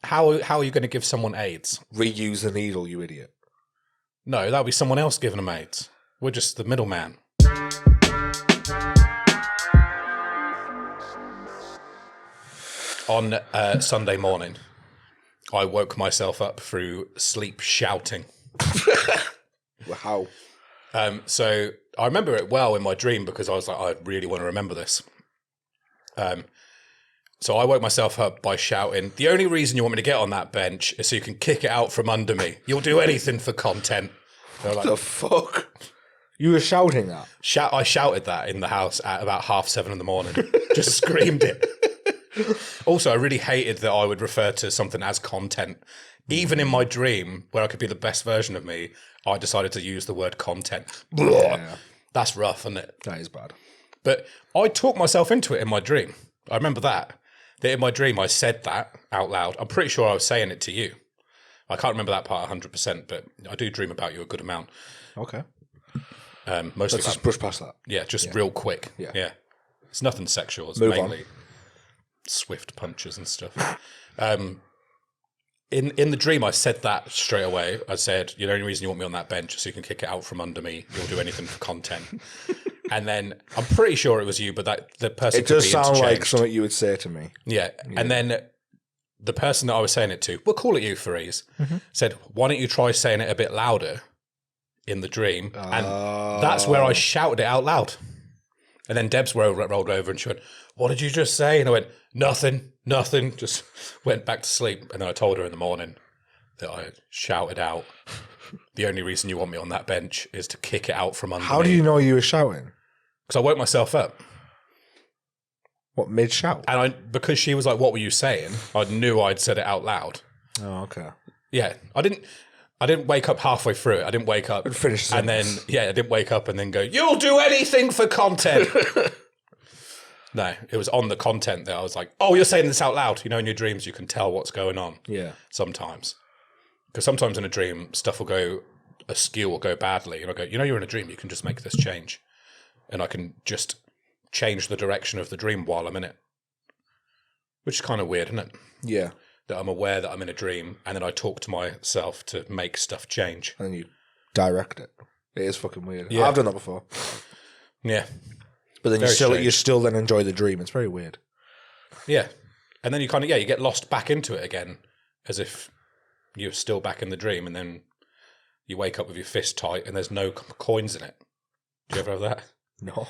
How are you going to give someone AIDS? Reuse the needle, you idiot. No, that would be someone else giving them AIDS. We're just the middleman. On Sunday morning, I woke myself up through sleep shouting. How? So I remember it well in my dream because I was like, I really want to remember this. So I woke myself up by shouting, the only reason you want me to get on that bench is so you can kick it out from under me. You'll do anything for content. What the fuck? You were shouting that? I shouted that in the house at about 7:30 in the morning. Just screamed it. Also, I really hated that I would refer to something as content. Even in my dream, where I could be the best version of me, I decided to use the word content. Yeah. That's rough, isn't it? That is bad. But I talked myself into it in my dream. I remember that in my dream I said that out loud. I'm pretty sure I was saying it to you. I can't remember that part 100%, but I do dream about you a good amount. Okay. Mostly Let's just brush past that. Yeah, just real quick. Yeah. It's nothing sexual. It's Move mainly swift punches and stuff. In the dream, I said that straight away. I said, the only reason you want me on that bench is so you can kick it out from under me. You'll do anything for content. And then I'm pretty sure it was you, but the person. It does sound like something you would say to me. Yeah. And then the person that I was saying it to, we'll call it you for ease, said, why don't you try saying it a bit louder in the dream? And that's where I shouted it out loud. And then Debs rolled over and she went, what did you just say? And I went, nothing, just went back to sleep. And then I told her in the morning that I shouted out, the only reason you want me on that bench is to kick it out from under me. How do you know you were shouting? Because I woke myself up. What, mid-shout? And because she was like, what were you saying? I knew I'd said it out loud. Oh, okay. Yeah. I didn't wake up halfway through it. I didn't wake up. Finish and then, I didn't wake up and then go, you'll do anything for content. No, it was on the content that I was like, oh, you're saying this out loud. In your dreams, you can tell what's going on. Yeah. Sometimes. Because sometimes in a dream, stuff will go askew or go badly. And I go, you're in a dream. You can just make this change. And I can just change the direction of the dream while I'm in it. Which is kind of weird, isn't it? Yeah. That I'm aware that I'm in a dream and then I talk to myself to make stuff change. And then you direct it. It is fucking weird. Yeah. I've done that before. Yeah. But then you still then enjoy the dream. It's very weird. Yeah. And then you kind of, you get lost back into it again as if you're still back in the dream and then you wake up with your fist tight and there's no coins in it. Do you ever have that? No.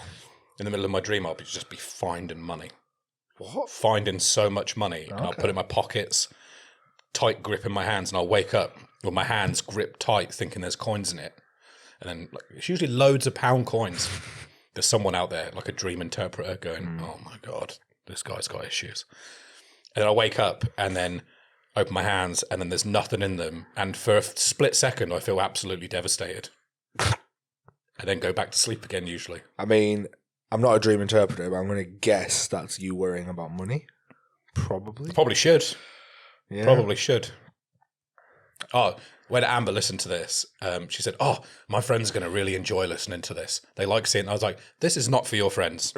In the middle of my dream, I'll just be finding money. What? Finding so much money. And I'll put it in my pockets, tight grip in my hands, and I'll wake up with my hands gripped tight thinking there's coins in it. And then it's usually loads of pound coins. There's someone out there, like a dream interpreter, going, oh my God, this guy's got issues. And then I wake up and then open my hands and then there's nothing in them. And for a split second, I feel absolutely devastated. And then go back to sleep again, usually. I mean, I'm not a dream interpreter, but I'm going to guess that's you worrying about money. Probably. Probably should. Yeah. Probably should. Oh, when Amber listened to this, she said, oh, my friends are going to really enjoy listening to this. They like seeing it. I was like, this is not for your friends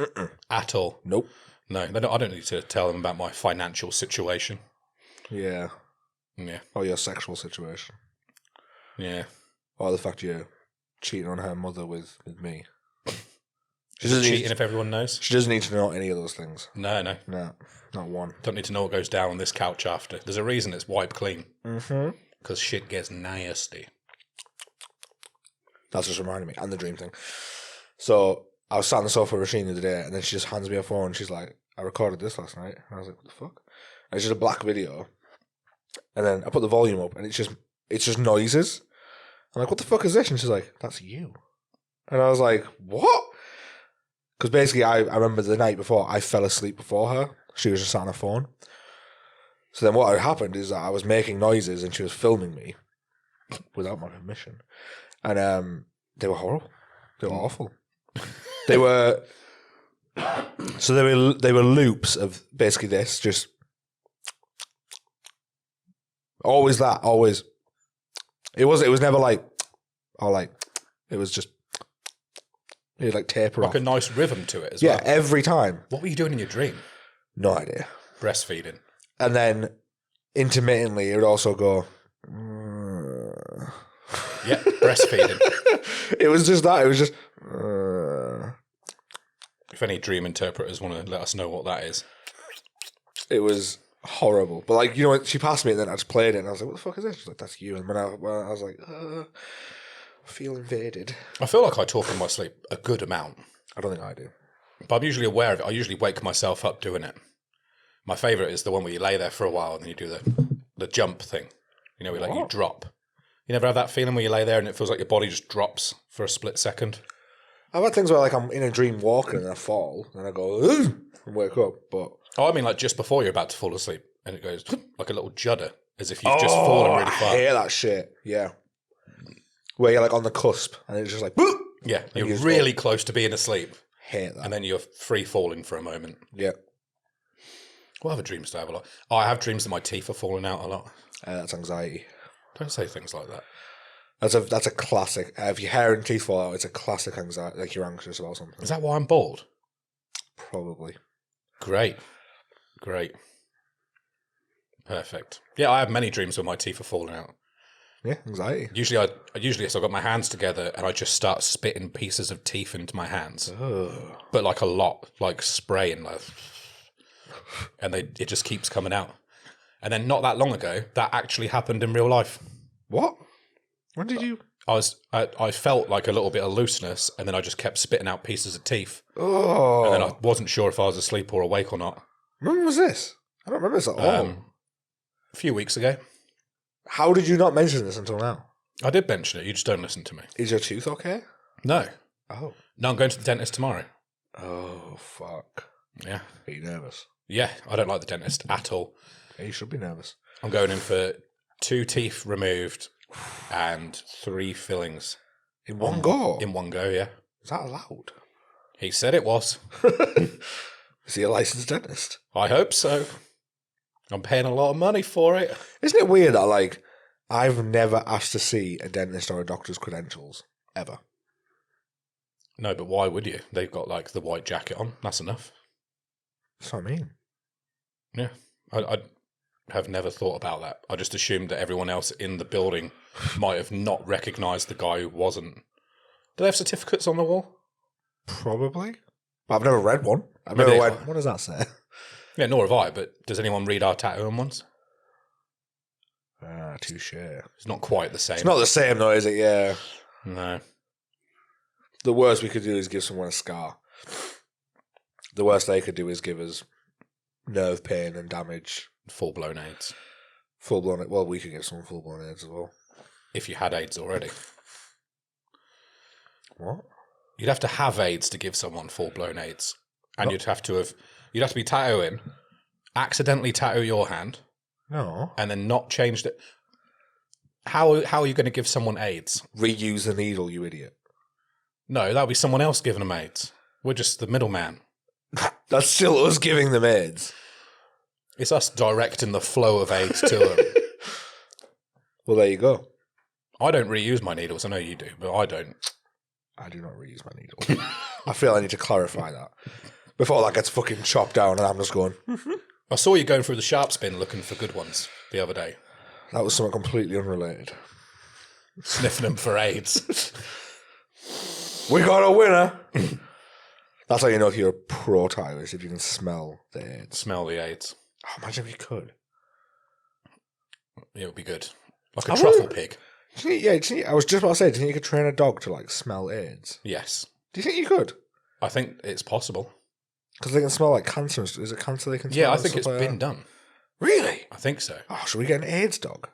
at all. Nope. No, I don't need to tell them about my financial situation. Yeah. Yeah. Or your sexual situation. Yeah. Or the fact you're cheating on her mother with me. She's cheating if everyone knows. She doesn't need to know any of those things. No, not one. Don't need to know what goes down on this couch after. There's a reason it's wiped clean. Mm-hmm. Because shit gets nasty. That's just reminding me, and the dream thing. So I was sat on the sofa with Rasheen the other day, and then she just hands me a phone. She's like, "I recorded this last night," and I was like, "What the fuck?" And it's just a black video, and then I put the volume up, and it's just noises. I'm like, "What the fuck is this?" And she's like, "That's you," and I was like, "What?" Because basically, I remember the night before, I fell asleep before her. She was just sat on her phone. So then what had happened is that I was making noises and she was filming me without my permission. And they were horrible. They were awful. They were... So they were loops of basically this, just... Always that, always. It was never like... Or like... It was just... It'd like taper off. Like a nice rhythm to it as well. Yeah, every time. What were you doing in your dream? No idea. Breastfeeding. And then intermittently, it would also go. Yeah, breastfeeding. It was just that. It was just. If any dream interpreters want to let us know what that is. It was horrible. But, like, you know, she passed me and then I just played it and I was like, what the fuck is this? She's like, that's you. And when I was like, I feel invaded. I feel like I talk in my sleep a good amount. I don't think I do. But I'm usually aware of it. I usually wake myself up doing it. My favourite is the one where you lay there for a while and then you do the jump thing. You know, where like you drop. You never have that feeling where you lay there and it feels like your body just drops for a split second? I've had things where, like, I'm in a dream walking and I fall and I go, ugh, and wake up. But I mean, like, just before you're about to fall asleep and it goes like a little judder, as if you've just fallen really far. I hate that shit. Yeah. Where you're, like, on the cusp and it's just like, boop, yeah, you're really close to being asleep. Hate that. And then you're free falling for a moment. Yeah. What other dreams do I have a lot? Oh, I have dreams that my teeth are falling out a lot. That's anxiety. Don't say things like that. That's a classic. If your hair and teeth fall out, it's a classic anxiety. Like, you're anxious about something. Is that why I'm bald? Probably. Great. Perfect. Yeah, I have many dreams where my teeth are falling out. Yeah, anxiety. Usually I've got my hands together and I just start spitting pieces of teeth into my hands. Ugh. But like a lot, like spraying, like, and it just keeps coming out. And then not that long ago, that actually happened in real life. What? When did you? I felt like a little bit of looseness, and then I just kept spitting out pieces of teeth. Oh. And then I wasn't sure if I was asleep or awake or not. When was this? I don't remember this at all. A few weeks ago. How did you not mention this until now? I did mention it. You just don't listen to me. Is your tooth okay? No. Oh. No, I'm going to the dentist tomorrow. Oh, fuck. Yeah. Are you nervous? Yeah, I don't like the dentist at all. Yeah, you should be nervous. I'm going in for 2 teeth removed and 3 fillings. In one go? In one go, yeah. Is that allowed? He said it was. Is he a licensed dentist? I hope so. I'm paying a lot of money for it. Isn't it weird that, like, I've never asked to see a dentist or a doctor's credentials, ever? No, but why would you? They've got, like, the white jacket on. That's enough. That's what I mean. Yeah. I have never thought about that. I just assumed that everyone else in the building might have not recognised the guy who wasn't. Do they have certificates on the wall? Probably. But I've never read one. I've never read. What does that say? Yeah, nor have I, but does anyone read our tattooing ones? Touche. It's not quite the same. It's not the same though, is it? Yeah. No. The worst we could do is give someone a scar. The worst they could do is give us nerve pain and damage. Full-blown AIDS. Full-blown. Well, we could give someone full-blown AIDS as well. If you had AIDS already. What? You'd have to have AIDS to give someone full-blown AIDS. And you'd have to be tattooing, accidentally tattoo your hand. No. And then not change it. How are you going to give someone AIDS? Reuse the needle, you idiot. No, that would be someone else giving them AIDS. We're just the middleman. That's still us giving them AIDS. It's us directing the flow of AIDS to them. Well, there you go. I don't reuse my needles. I know you do, but I don't. I do not reuse my needle. I feel I need to clarify that. Before that gets fucking chopped down and I'm just going... I saw you going through the sharp bin looking for good ones the other day. That was something completely unrelated. Sniffing them for AIDS. We got a winner! That's how you know if you're a pro Tyler's, if you can smell the AIDS. Smell the AIDS. Oh, imagine if you could. It would be good. Like a truffle pig. I was just about to say, do you think you could train a dog to, like, smell AIDS? Yes. Do you think you could? I think it's possible. Because they can smell, like, cancer. Is it cancer they can smell? Yeah, I think it's been done. Really? I think so. Oh, should we get an AIDS dog?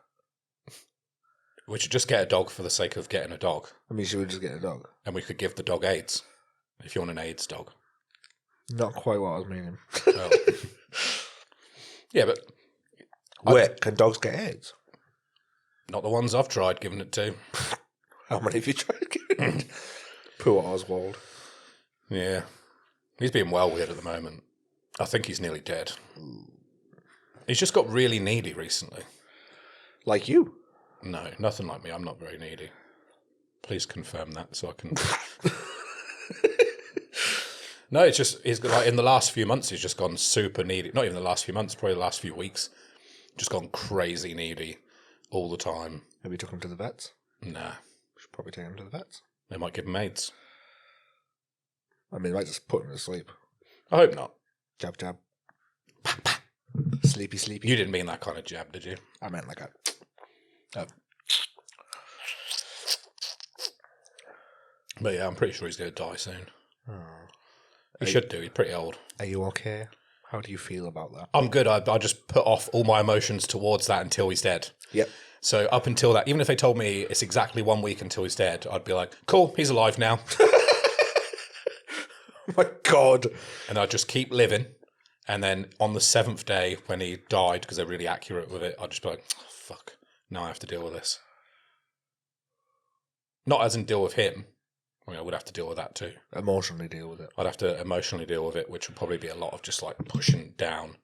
We should just get a dog for the sake of getting a dog. I mean, should we just get a dog? And we could give the dog AIDS. If you want an AIDS dog. Not quite what I was meaning. Oh. Yeah, but... Wait, can dogs get AIDS? Not the ones I've tried giving it to. How many have you tried giving it? Poor Oswald. Yeah. He's being well weird at the moment. I think he's nearly dead. He's just got really needy recently. Like you? No, nothing like me. I'm not very needy. Please confirm that so I can... No, it's just, he's like in the last few months, he's just gone super needy. Not even the last few months, probably the last few weeks. Just gone crazy needy all the time. Have you took him to the vets? Nah. Should probably take him to the vets. They might give him AIDS. I mean, they might just put him to sleep. I hope not. Jab, jab. Sleepy, sleepy. You didn't mean that kind of jab, did you? I meant like a... But yeah, I'm pretty sure he's going to die soon. Oh. He should do. He's pretty old. Are you okay? How do you feel about that? I'm good. I just put off all my emotions towards that until he's dead. Yep. So up until that, even if they told me it's exactly 1 week until he's dead, I'd be like, cool, he's alive now. Oh my God. And I'd just keep living. And then on the 7th day when he died, because they're really accurate with it, I'd just be like, oh, fuck, now I have to deal with this. Not as in deal with him. I mean, I would have to deal with that too. Emotionally deal with it. I'd have to emotionally deal with it, which would probably be a lot of just like pushing down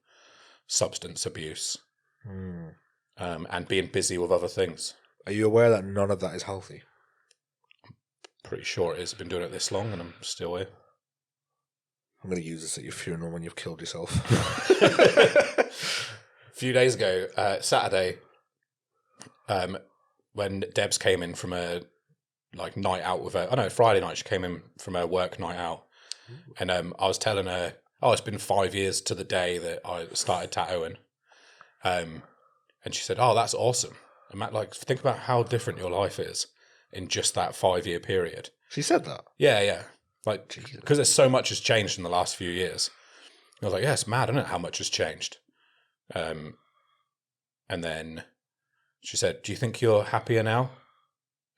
substance abuse and being busy with other things. Are you aware that none of that is healthy? Pretty sure it is. I've been doing it this long and I'm still here. I'm going to use this at your funeral when you've killed yourself. A few days ago, Saturday, when Debs came in from a night out with her. Oh no, Friday night she came in from her work night out, and I was telling her, "Oh, it's been 5 years to the day that I started tattooing," and she said, "Oh, that's awesome." And Matt, think about how different your life is in just that 5 year period. She said that. Yeah, because there's so much has changed in the last few years. And I was like, "Yeah, it's mad, isn't it? How much has changed?" And then she said, "Do you think you're happier now?"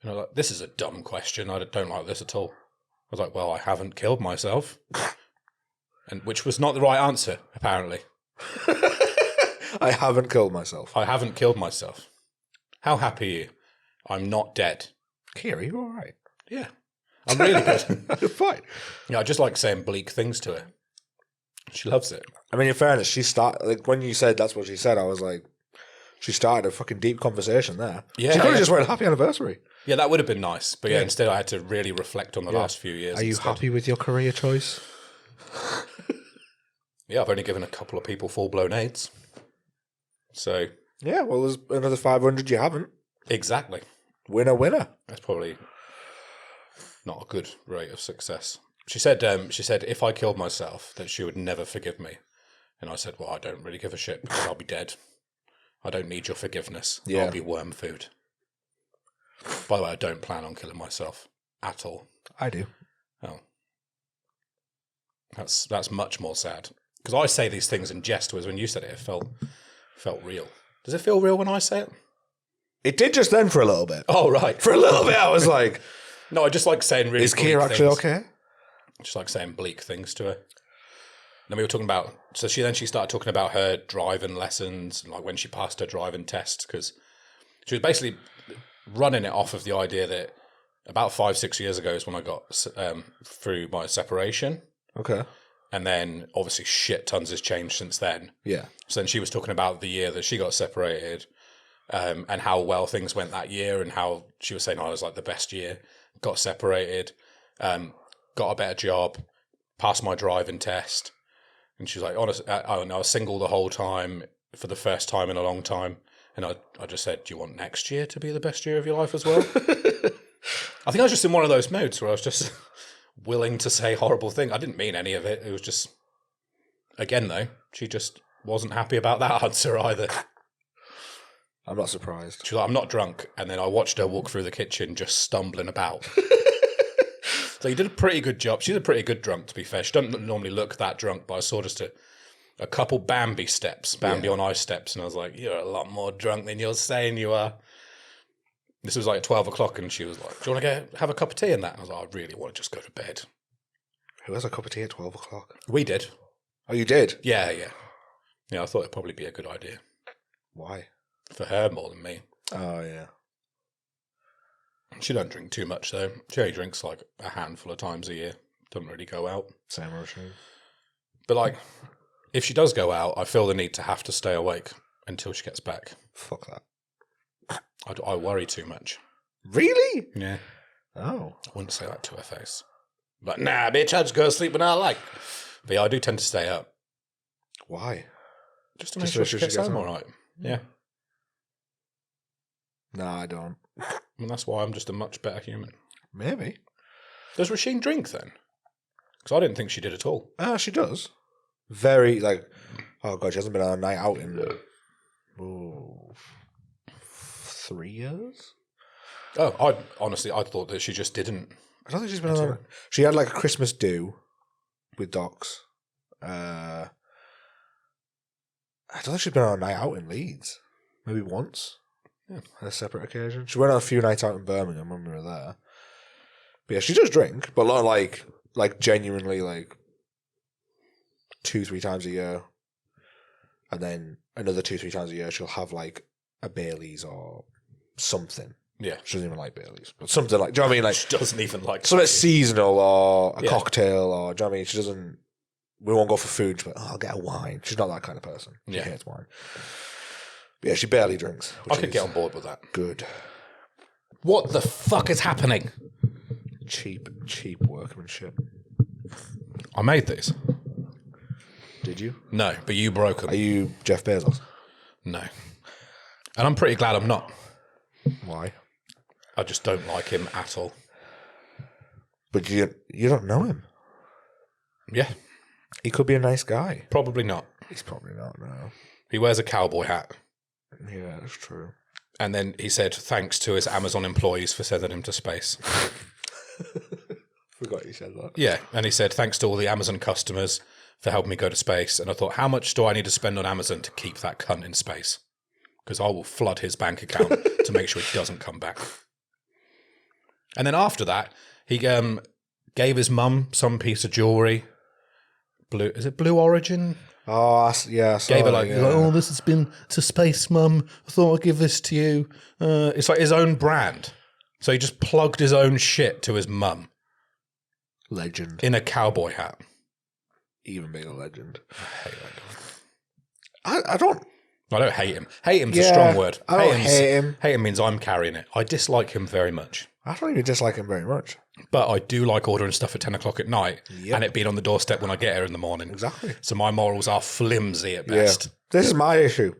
And I was like, this is a dumb question. I don't like this at all. I was like, well, I haven't killed myself. And which was not the right answer, apparently. I haven't killed myself. I haven't killed myself. How happy are you? I'm not dead. Kier, are you all right? Yeah. I'm really good. You're fine. Yeah, I just like saying bleak things to her. She loves it. I mean, in fairness, she started, when you said that's what she said, I was like, she started a fucking deep conversation there. Yeah, she could have yeah. just went, happy anniversary. Yeah, that would have been nice. But yeah, instead I had to really reflect on the last few years. Are you happy with your career choice? Yeah, I've only given a couple of people full-blown AIDS. So... Yeah, well, there's another 500 you haven't. Exactly. Winner, winner. That's probably not a good rate of success. She said if I killed myself, that she would never forgive me. And I said, well, I don't really give a shit because I'll be dead. I don't need your forgiveness. Yeah. I'll be worm food. By the way, I don't plan on killing myself at all. I do. Oh. That's much more sad. Because I say these things in jest, whereas when you said it, it felt real. Does it feel real when I say it? It did just then for a little bit. Oh, right. For a little bit, I was like... No, I just like saying really Is Kier actually okay? Just like saying bleak things to her. Then we were talking about... So she started talking about her driving lessons, and like when she passed her driving test, because she was basically running it off of the idea that about 5-6 years ago is when I got through my separation. Okay. And then obviously shit tons has changed since then. Yeah. So then she was talking about the year that she got separated, and how well things went that year, and how she was saying, oh, it was like the best year. Got separated, got a better job, passed my driving test. And she was like, honestly, I was single the whole time for the first time in a long time. And I just said, do you want next year to be the best year of your life as well? I think I was just in one of those moods where I was just willing to say horrible things. I didn't mean any of it. It was just, again, though, she just wasn't happy about that answer either. I'm not surprised. She was like, I'm not drunk. And then I watched her walk through the kitchen just stumbling about. So you did a pretty good job. She's a pretty good drunk, to be fair. She doesn't normally look that drunk, but I saw just a couple Bambi on ice steps, and I was like, you're a lot more drunk than you're saying you are. This was like 12 o'clock, and she was like, do you want to have a cup of tea and that? And I was like, I really want to just go to bed. Who has a cup of tea at 12 o'clock? We did. Oh, you did? Yeah. Yeah, I thought it'd probably be a good idea. Why? For her more than me. Oh, yeah. She don't drink too much, though. She only drinks like a handful of times a year. Doesn't really go out. Same routine. But like, if she does go out, I feel the need to have to stay awake until she gets back. Fuck that. I worry too much. Really? Yeah. Oh. I wouldn't say that to her face. But nah, bitch, I just go to sleep when I like. But yeah, I do tend to stay up. Why? Just to make sure she gets home all right. Yeah. No, I don't. And that's why I'm just a much better human. Maybe. Does Rasheen drink then? Because I didn't think she did at all. She does. Very, like, oh God, she hasn't been on a night out in 3 years? Oh, I thought that she just didn't. I don't think she's been on a... She had like a Christmas do with Docs. I don't think she's been on a night out in Leeds. Maybe once. Yeah. On a separate occasion. She went on a few nights out in Birmingham when we were there. But yeah, she does drink, but not like genuinely like 2-3 times a year. And then another 2-3 times a year she'll have like a Baileys or something. Yeah. She doesn't even like Baileys. But something like, do you know what I mean? Like, she doesn't even like something seasonal or a cocktail or, do you know what I mean? She doesn't, we won't go for food. She's like, oh, I'll get a wine. She's not that kind of person. She hates wine. But yeah, she barely drinks. I could get on board with that. Good. What the fuck is happening? Cheap workmanship. I made these. Did you? No, but you broke them. Are you Jeff Bezos? No. And I'm pretty glad I'm not. Why? I just don't like him at all. But you don't know him. Yeah. He could be a nice guy. Probably not. He's probably not, no. He wears a cowboy hat. Yeah, that's true. And then he said thanks to his Amazon employees for sending him to space. Forgot you said that. Yeah, and he said thanks to all the Amazon customers for helping me go to space. And I thought, how much do I need to spend on Amazon to keep that cunt in space? Because I will flood his bank account to make sure he doesn't come back. And then after that, he gave his mum some piece of jewellery. Is it Blue Origin? Oh, yeah. Gave her like, oh, this has been to space, mum. I thought I'd give this to you. It's like his own brand. So he just plugged his own shit to his mum. Legend. In a cowboy hat. Even bigger legend. I hate that guy. I don't hate him. Hate him's a strong word. I don't hate him. Hate him means I'm carrying it. I dislike him very much. I don't even dislike him very much. But I do like ordering stuff at 10 o'clock at night and it being on the doorstep when I get here in the morning. Exactly. So my morals are flimsy at best. Yeah. This is my issue.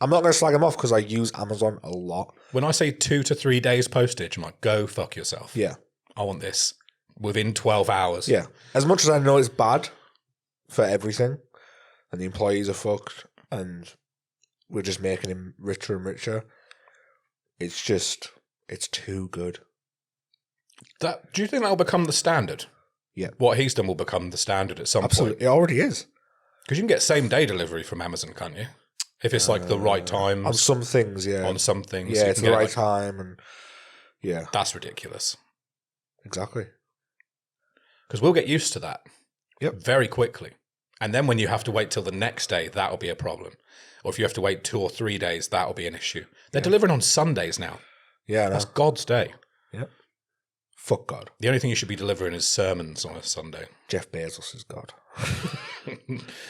I'm not going to slag him off because I use Amazon a lot. When I say 2 to 3 days postage, I'm like, go fuck yourself. Yeah. I want this within 12 hours. Yeah. As much as I know it's bad for everything and the employees are fucked and we're just making him richer and richer, it's too good. Do you think that will become the standard? Yeah. What he's done will become the standard at some point. Absolutely. It already is. Because you can get same day delivery from Amazon, can't you? If it's like the right time. On some things, yeah. On some things. Yeah, it's the right time and yeah. That's ridiculous. Exactly. Because we'll get used to that. Yep. Very quickly. And then when you have to wait till the next day, that'll be a problem. Or if you have to wait 2 or 3 days, that'll be an issue. They're delivering on Sundays now. Yeah, that's God's day. Yep. Fuck God. The only thing you should be delivering is sermons on a Sunday. Jeff Bezos is God.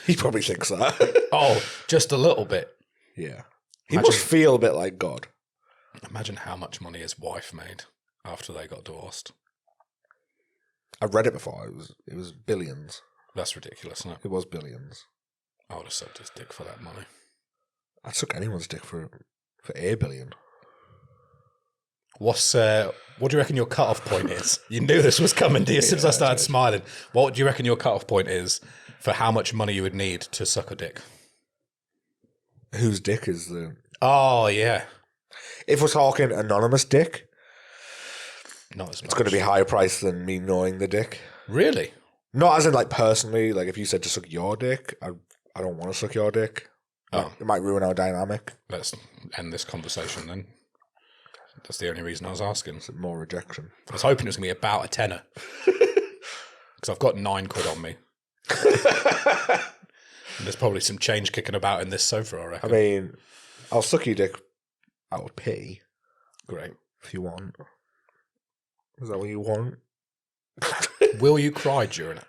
He probably thinks that. Oh, just a little bit. Yeah. He must feel a bit like God. Imagine how much money his wife made after they got divorced. I've read it before. It was billions. That's ridiculous, isn't it? It was billions. I would have sucked his dick for that money. I'd suck anyone's dick for $1 billion. What do you reckon your cut-off point is? You knew this was coming, as soon as I started smiling. What do you reckon your cut-off point is for how much money you would need to suck a dick? Whose dick is the... Oh, yeah. If we're talking anonymous dick, not as much. It's going to be higher price than me knowing the dick. Really? Not as in like personally, like if you said to suck your dick, I don't want to suck your dick. Oh. It might ruin our dynamic. Let's end this conversation then. That's the only reason I was asking. Is it more rejection? I was hoping it was going to be about a tenner. Because I've got £9 on me. And there's probably some change kicking about in this sofa, I reckon. I mean, I'll suck your dick out of pee. Great. If you want. Is that what you want? Will you cry during it?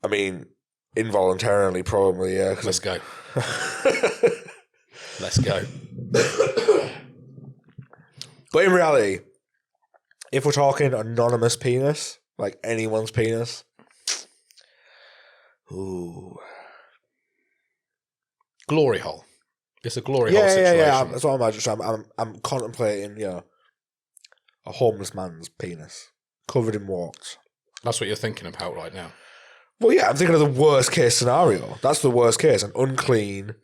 I mean, involuntarily, probably, yeah. Let's go. Let's go. But in reality, if we're talking anonymous penis, like anyone's penis, ooh. Glory hole. It's a glory hole situation. Yeah. That's what I'm imagining. I'm contemplating, a homeless man's penis covered in warts. That's what you're thinking about right now. Well, yeah, I'm thinking of the worst case scenario. That's the worst case. An unclean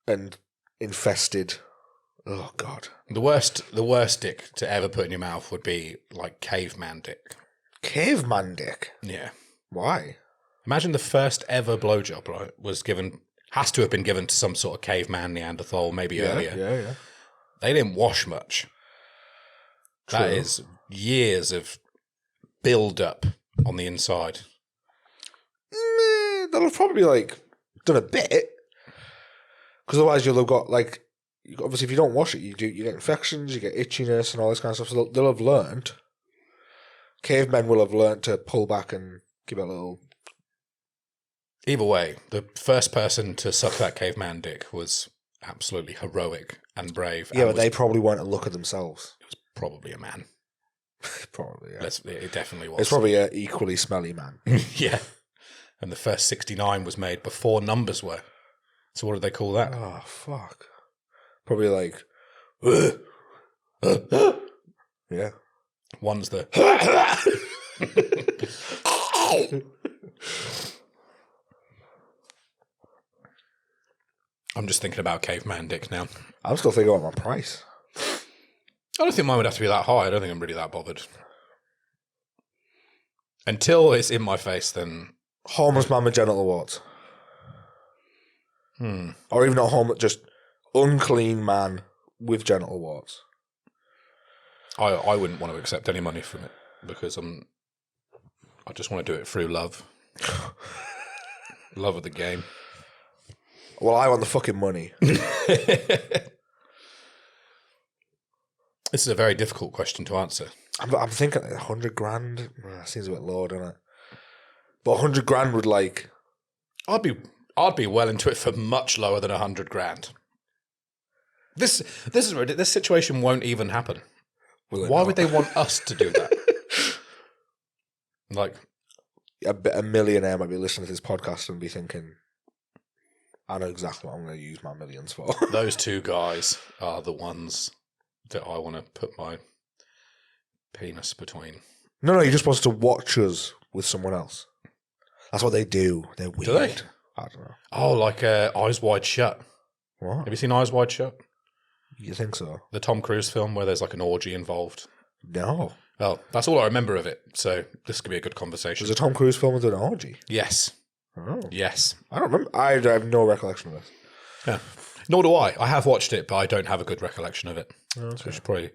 and infested. Oh, God. The worst dick to ever put in your mouth would be like caveman dick. Caveman dick? Yeah. Why? Imagine the first ever blowjob, right, has to have been given to some sort of caveman, Neanderthal, maybe earlier. Yeah. They didn't wash much. True. That is years of build-up on the inside. They'll have probably, done a bit. Because otherwise you'll have got, obviously if you don't wash it, you get infections, you get itchiness and all this kind of stuff. So they'll have learned. Cavemen will have learned to pull back and give it a little... Either way, the first person to suck that caveman dick was absolutely heroic and brave. Yeah, but they probably weren't a look at themselves. It was probably a man. Probably, yeah. It definitely was. It's probably an equally smelly man. Yeah. And the first 69 was made before numbers were. So what did they call that? Oh, fuck. Probably yeah. One's the... I'm just thinking about caveman dick now. I'm still thinking about my price. I don't think mine would have to be that high. I don't think I'm really that bothered. Until it's in my face, then... Homeless man with genital warts. Or even not homeless, just unclean man with genital warts. I wouldn't want to accept any money from it because I just want to do it through love. Love of the game. Well, I want the fucking money. This is a very difficult question to answer. I'm thinking 100 grand. Seems a bit low, doesn't it? But 100 grand would I'd be well into it for much lower than 100 grand. This situation won't even happen. Why would they want us to do that? A millionaire might be listening to this podcast and be thinking, I know exactly what I'm going to use my millions for. Those two guys are the ones that I want to put my penis between. No, you're just supposed to watch us with someone else. That's what they do. They're weird. Do they? I don't know. Oh, like Eyes Wide Shut. What? Have you seen Eyes Wide Shut? You think so? The Tom Cruise film where there's like an orgy involved. No. Well, that's all I remember of it, so this could be a good conversation. There's a Tom Cruise film with an orgy? Yes. Oh. Yes. I don't remember. I have no recollection of this. Yeah. Nor do I. I have watched it, but I don't have a good recollection of it. Okay. So we should probably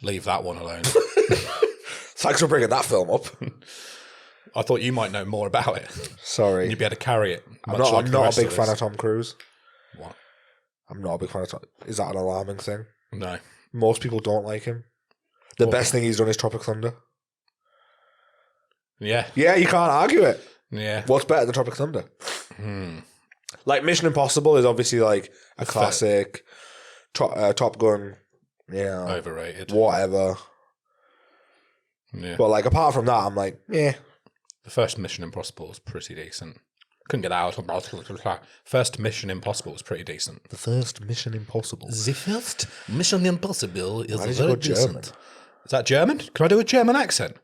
leave that one alone. Thanks for bringing that film up. I thought you might know more about it. Sorry. You'd be able to carry it. I'm not a big fan of Tom Cruise. What? I'm not a big fan of Tom. Is that an alarming thing? No. Most people don't like him. The best thing he's done is Tropic Thunder. Yeah. Yeah, you can't argue it. Yeah. What's better than Tropic Thunder? Like Mission Impossible is obviously like a classic. Top Gun, Overrated. Whatever. Yeah. But like apart from that, I'm like, yeah. The first Mission Impossible was pretty decent. Couldn't get out. First Mission Impossible was pretty decent. The first Mission Impossible. The first Mission Impossible is Why did you go German? Is that German? Can I do a German accent?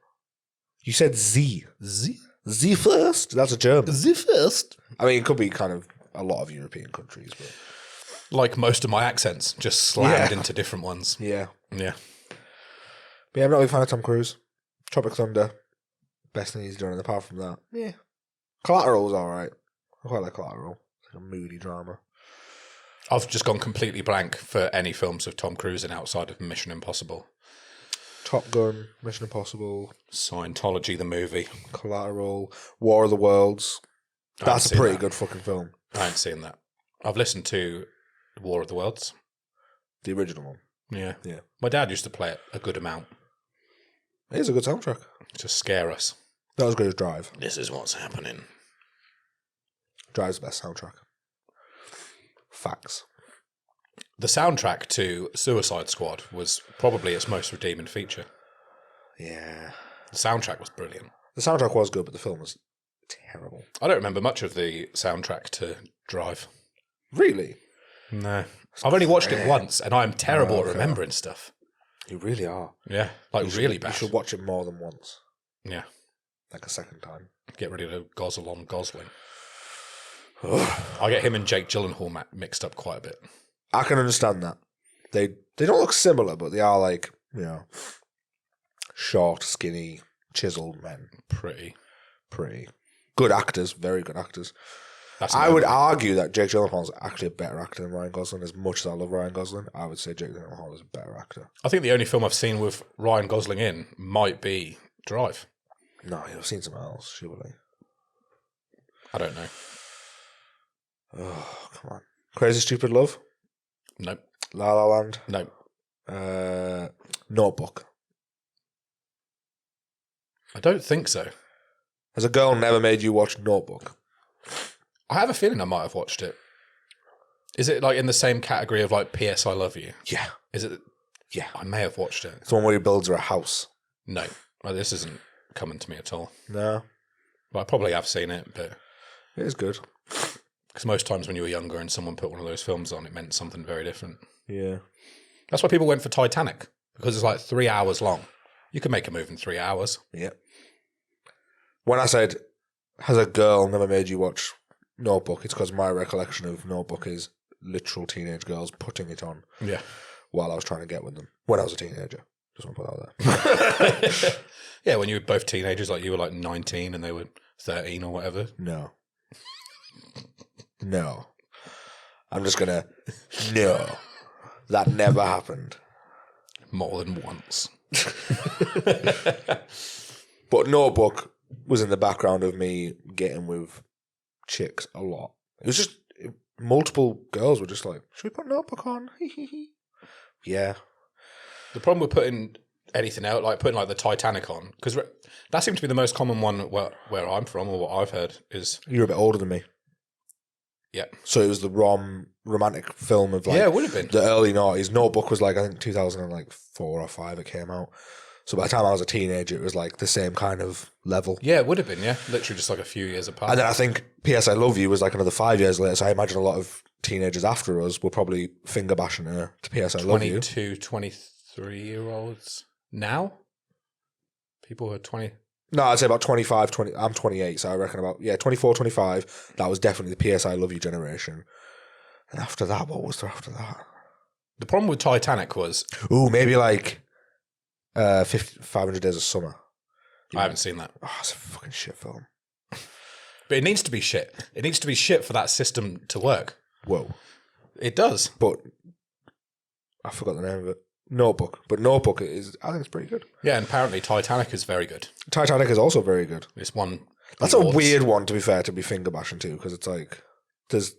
You said Z. The Z first? That's a German. The first. I mean, it could be kind of a lot of European countries, but like most of my accents, just slammed into different ones. Yeah. Yeah. But yeah, I'm not a big fan of Tom Cruise. Tropic Thunder, best thing he's done. And apart from that, yeah. Collateral's alright. I quite like Collateral. It's like a moody drama. I've just gone completely blank for any films of Tom Cruise in outside of Mission Impossible. Top Gun, Mission Impossible, Scientology, the movie. Collateral, War of the Worlds. That's a pretty good fucking film. I ain't seen that. I've listened to War of the Worlds. The original one. Yeah. Yeah. My dad used to play it a good amount. It is a good soundtrack. To scare us. Not as good as Drive. This is what's happening. Drive's the best soundtrack. Facts. The soundtrack to Suicide Squad was probably its most redeeming feature. Yeah. The soundtrack was brilliant. The soundtrack was good, but the film was terrible. I don't remember much of the soundtrack to Drive. Really? No. I've only watched it once, and I'm terrible at remembering stuff. You really are. Yeah, like really bad. You should watch it more than once. Yeah. Like a second time. Get ready to gozzle on Gosling. I get him and Jake Gyllenhaal mixed up quite a bit. I can understand that. They don't look similar, but they are like, you know, short, skinny, chiseled men. Pretty. Good actors, very good actors. I would argue that Jake Gyllenhaal is actually a better actor than Ryan Gosling. As much as I love Ryan Gosling, I would say Jake Gyllenhaal is a better actor. I think the only film I've seen with Ryan Gosling in might be Drive. No, you've seen something else, surely. I don't know. Oh, come on. Crazy Stupid Love? Nope. La La Land? Nope. Notebook? I don't think so. Has a girl never made you watch Notebook? I have a feeling I might have watched it. Is it like in the same category of like P.S. I Love You? Yeah. Is it? Yeah. I may have watched it. It's the one where he builds her a house. No. Well, this isn't coming to me at all. No. But I probably have seen it, but... It is good. Because most times when you were younger and someone put one of those films on, it meant something very different. Yeah. That's why people went for Titanic, because it's like 3 hours long. You can make a movie in 3 hours. Yeah. When I said, has a girl never made you watch Notebook, it's because my recollection of Notebook is literal teenage girls putting it on while I was trying to get with them. When I was a teenager. Just want to put that out there. Yeah, when you were both teenagers, like you were like 19 and they were 13 or whatever. No. I'm just going to... No. That never happened. More than once. But Notebook was in the background of me getting with chicks a lot. It was just... Multiple girls were just like, should we put Notebook on? Yeah. The problem with putting anything out, like putting like the Titanic on, because that seemed to be the most common one where I'm from, or what I've heard is... You're a bit older than me. Yeah. So it was the romantic film of like... Yeah, it would have been. The early noughties. Notebook was like, I think 2004 or 5 it came out. So by the time I was a teenager, it was like the same kind of level. Yeah, it would have been, yeah. Literally just like a few years apart. And then I think P.S. I Love You was like another 5 years later, so I imagine a lot of teenagers after us were probably finger bashing her to P.S. I Love You. 22, 23-year-olds now? People who are 20... No, I'd say about 25, 20... I'm 28, so I reckon about, 24, 25. That was definitely the P.S. I Love You generation. And after that, what was there after that? The problem with Titanic was... Ooh, maybe like 500 Days of Summer. I haven't seen that. Oh, it's a fucking shit film. But it needs to be shit. It needs to be shit for that system to work. Whoa. It does. But I forgot the name of it. Notebook. But Notebook is, I think it's pretty good. Yeah, and apparently Titanic is very good. Titanic is also very good. It's one... That's a weird one, to be fair, to be finger bashing to, because it's like, there's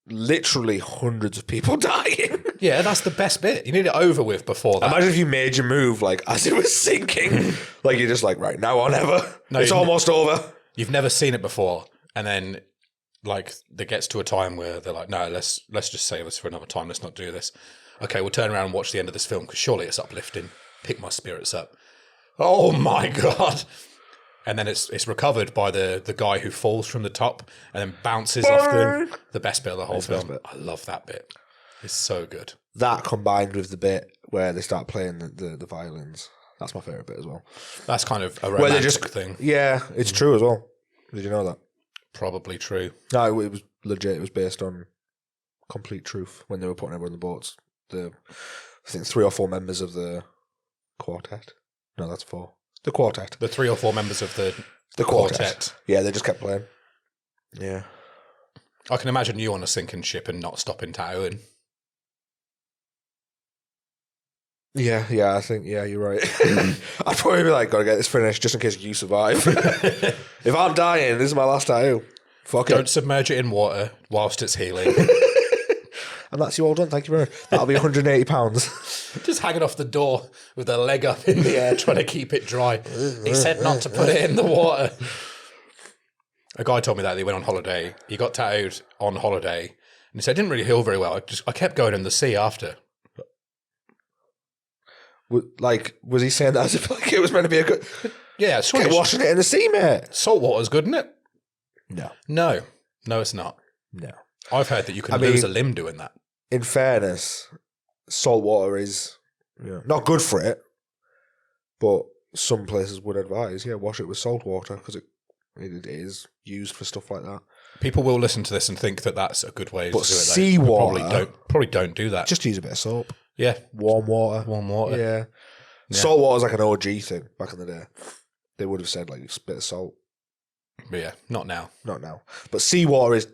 literally hundreds of people dying. Yeah, that's the best bit. You need it over with before that. Imagine if you made your move, like, as it was sinking. Like, you're just like, right, now or never. No, it's almost over. You've never seen it before. And then, like, there gets to a time where they're like, no, let's just save this for another time. Let's not do this. Okay, we'll turn around and watch the end of this film, because surely it's uplifting. Pick my spirits up. Oh, my God. And then it's recovered by the guy who falls from the top and then bounces off the best bit of the whole film. I love that bit. It's so good. That combined with the bit where they start playing the violins. That's my favourite bit as well. That's kind of a romantic thing. Yeah, it's true as well. Did you know that? Probably true. No, it was legit. It was based on complete truth when they were putting everyone on the boats. I think 3 or 4 members of the quartet. No, that's 4. The quartet. The 3 or 4 members of the quartet. Yeah, they just kept playing. Yeah. I can imagine you on a sinking ship and not stopping tattooing. Yeah, I think, you're right. I'd probably be like, gotta get this finished just in case you survive. If I'm dying, this is my last tattoo. Fuck it. Don't submerge it in water whilst it's healing. And that's you all done, thank you very much. That'll be £180. Just hanging off the door with a leg up in the air trying to keep it dry. He said not to put it in the water. A guy told me that he went on holiday. He got tattooed on holiday. And he said it didn't really heal very well. I kept going in the sea after. Like, was he saying that as if like it was meant to be a good... Yeah, kept washing it in the sea, mate. Salt water's good, isn't it? No. No, it's not. No. I've heard that you can lose a limb doing that. in fairness, salt water is not good for it, but some places would advise, wash it with salt water because it is used for stuff like that. People will listen to this and think that that's a good way to do it. Seawater, probably don't do that. Just use a bit of soap. Yeah. Warm water. Yeah. Salt water is like an OG thing back in the day. They would have said like a bit of salt. But yeah, not now. Not now. But seawater is...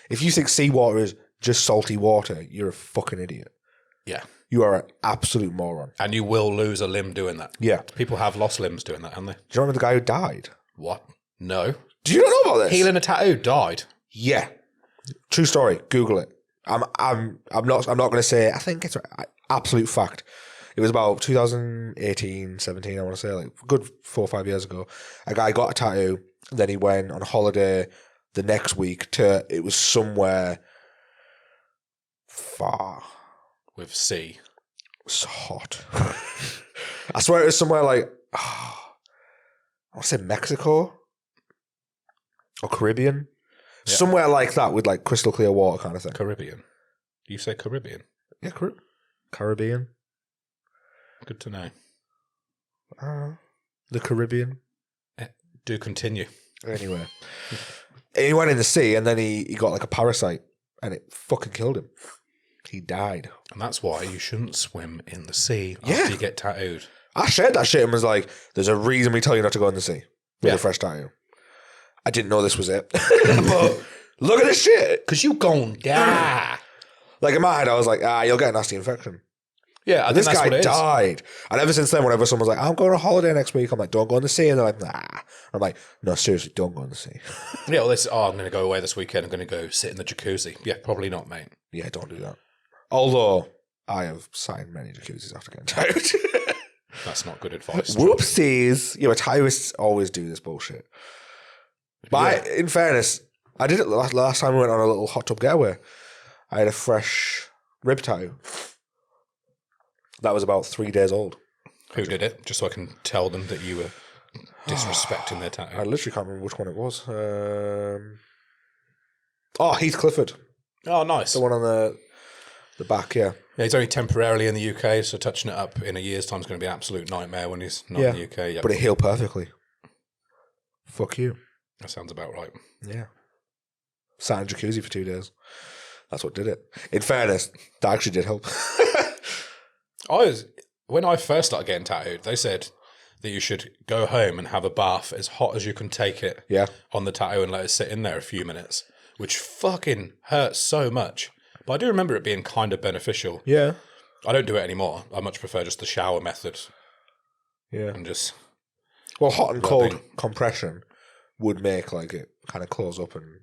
If you think seawater is just salty water, you're a fucking idiot. Yeah. You are an absolute moron. And you will lose a limb doing that. Yeah. People have lost limbs doing that, haven't they? Do you remember the guy who died? What? No. Do you not know about this? Healing a tattoo died. Yeah. True story. Google it. I'm not going to say... I think it's absolute fact. It was about 2018, 17, I want to say, like a good 4 or 5 years ago. A guy got a tattoo, then he went on holiday the next week to, it was somewhere far. With sea. So hot. I swear it was somewhere like, I want to say Mexico or Caribbean. Yeah. Somewhere like that with like crystal clear water kind of thing. Caribbean. You say Caribbean? Yeah, Caribbean. Good to know. The Caribbean. Do continue. Anyway. He went in the sea and then he got like a parasite and it fucking killed him. He died. And that's why you shouldn't swim in the sea after you get tattooed. I shared that shit and was like, there's a reason we tell you not to go in the sea with a fresh tattoo. I didn't know this was it. But look at this shit. Because you gon' die. Like in my head, I was like, you'll get a nasty infection. Yeah, and this guy died. And ever since then, whenever someone's like, I'm going on holiday next week, I'm like, don't go in the sea. And they're like, nah. I'm like, no, seriously, don't go in the sea. Yeah, well, I'm going to go away this weekend. I'm going to go sit in the jacuzzi. Yeah, probably not, mate. Yeah, don't do that. Although, I have sat in many jacuzzis after getting tattooed. That's not good advice. Whoopsies. Yeah, but tattooists always do this bullshit. But in fairness, I did it last time we went on a little hot tub getaway. I had a fresh rib tattoo. That was about 3 days old. Who did it? Just so I can tell them that you were disrespecting their tattoo. I literally can't remember which one it was. Heath Clifford. Oh, nice. The one on the back, yeah. Yeah, he's only temporarily in the UK, so touching it up in a year's time is going to be an absolute nightmare when he's not in the UK. Yep. But it healed perfectly. Fuck you. That sounds about right. Yeah. Sat in jacuzzi for 2 days. That's what did it. In fairness, that actually did help. When I first started getting tattooed, they said that you should go home and have a bath as hot as you can take it on the tattoo and let it sit in there a few minutes, which fucking hurts so much. But I do remember it being kind of beneficial. Yeah. I don't do it anymore. I much prefer just the shower method. Yeah. And just... Well, hot and cold compression would make like it kind of close up and...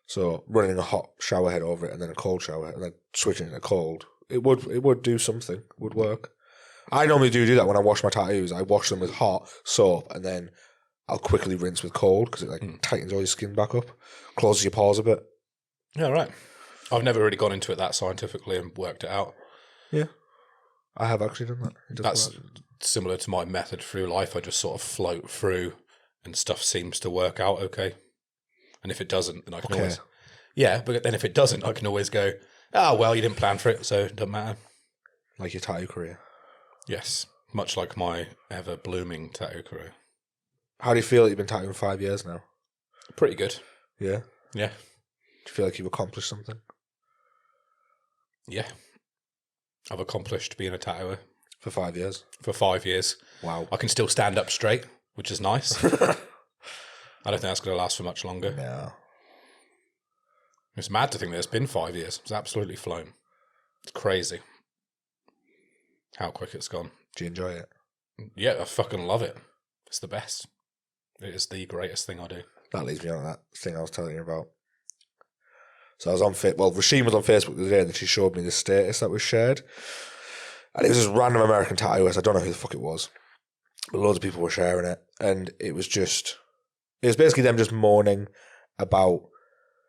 So running a hot shower head over it and then a cold shower and then switching it to cold, it would do something, would work. I normally do that when I wash my tattoos. I wash them with hot soap and then I'll quickly rinse with cold because it tightens all your skin back up, closes your pores a bit. Yeah, right. I've never really gone into it that scientifically and worked it out. Yeah. I have actually done that. That's similar to my method through life. I just sort of float through and stuff seems to work out okay. And if it doesn't, then I can always... Yeah, but then if it doesn't, I can always go, well, you didn't plan for it, so it doesn't matter. Like your tattoo career? Yes, much like my ever-blooming tattoo career. How do you feel that you've been tattooing 5 years now? Pretty good. Yeah? Yeah. Do you feel like you've accomplished something? Yeah. I've accomplished being a tattooer. For 5 years? For 5 years. Wow. I can still stand up straight, which is nice. I don't think that's going to last for much longer. No. It's mad to think that it's been 5 years. It's absolutely flown. It's crazy how quick it's gone. Do you enjoy it? Yeah, I fucking love it. It's the best. It is the greatest thing I do. That leads me on to that thing I was telling you about. So I was on Rasheen was on Facebook the other day and she showed me the status that was shared. And it was this random American tattooist. I don't know who the fuck it was. But loads of people were sharing it. And it was basically them just moaning about,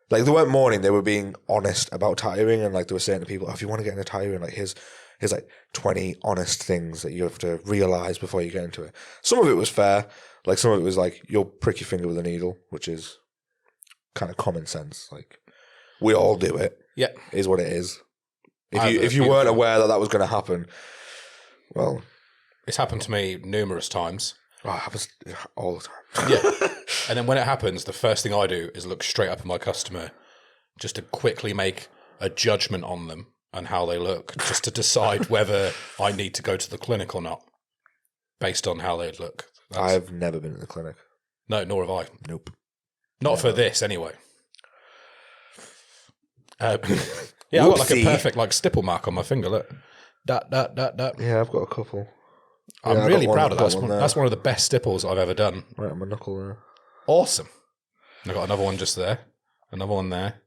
like they weren't moaning, they were being honest about tattooing. And like they were saying to people, if you want to get into tattooing, like here's like 20 honest things that you have to realise before you get into it. Some of it was fair. Like some of it was like, you'll prick your finger with a needle, which is kind of common sense. Like we all do it. Yeah. Is what it is. I have If a you weren't beautiful- aware that was going to happen, well, It's happened to me numerous times. it happens all the time. Yeah. And then when it happens, the first thing I do is look straight up at my customer just to quickly make a judgment on them and how they look, just to decide whether I need to go to the clinic or not, based on how they look. I've never been in the clinic. No, nor have I. Nope. Not for this, anyway. Yeah, I got like a Whoopsie. perfect like stipple mark on my finger. Look, that. Yeah, I've got a couple. I'm Yeah, I really got one- proud of got that. one there. That's one of the best stipples I've ever done. Right on my knuckle there. Awesome. I got another one just there. Another one there.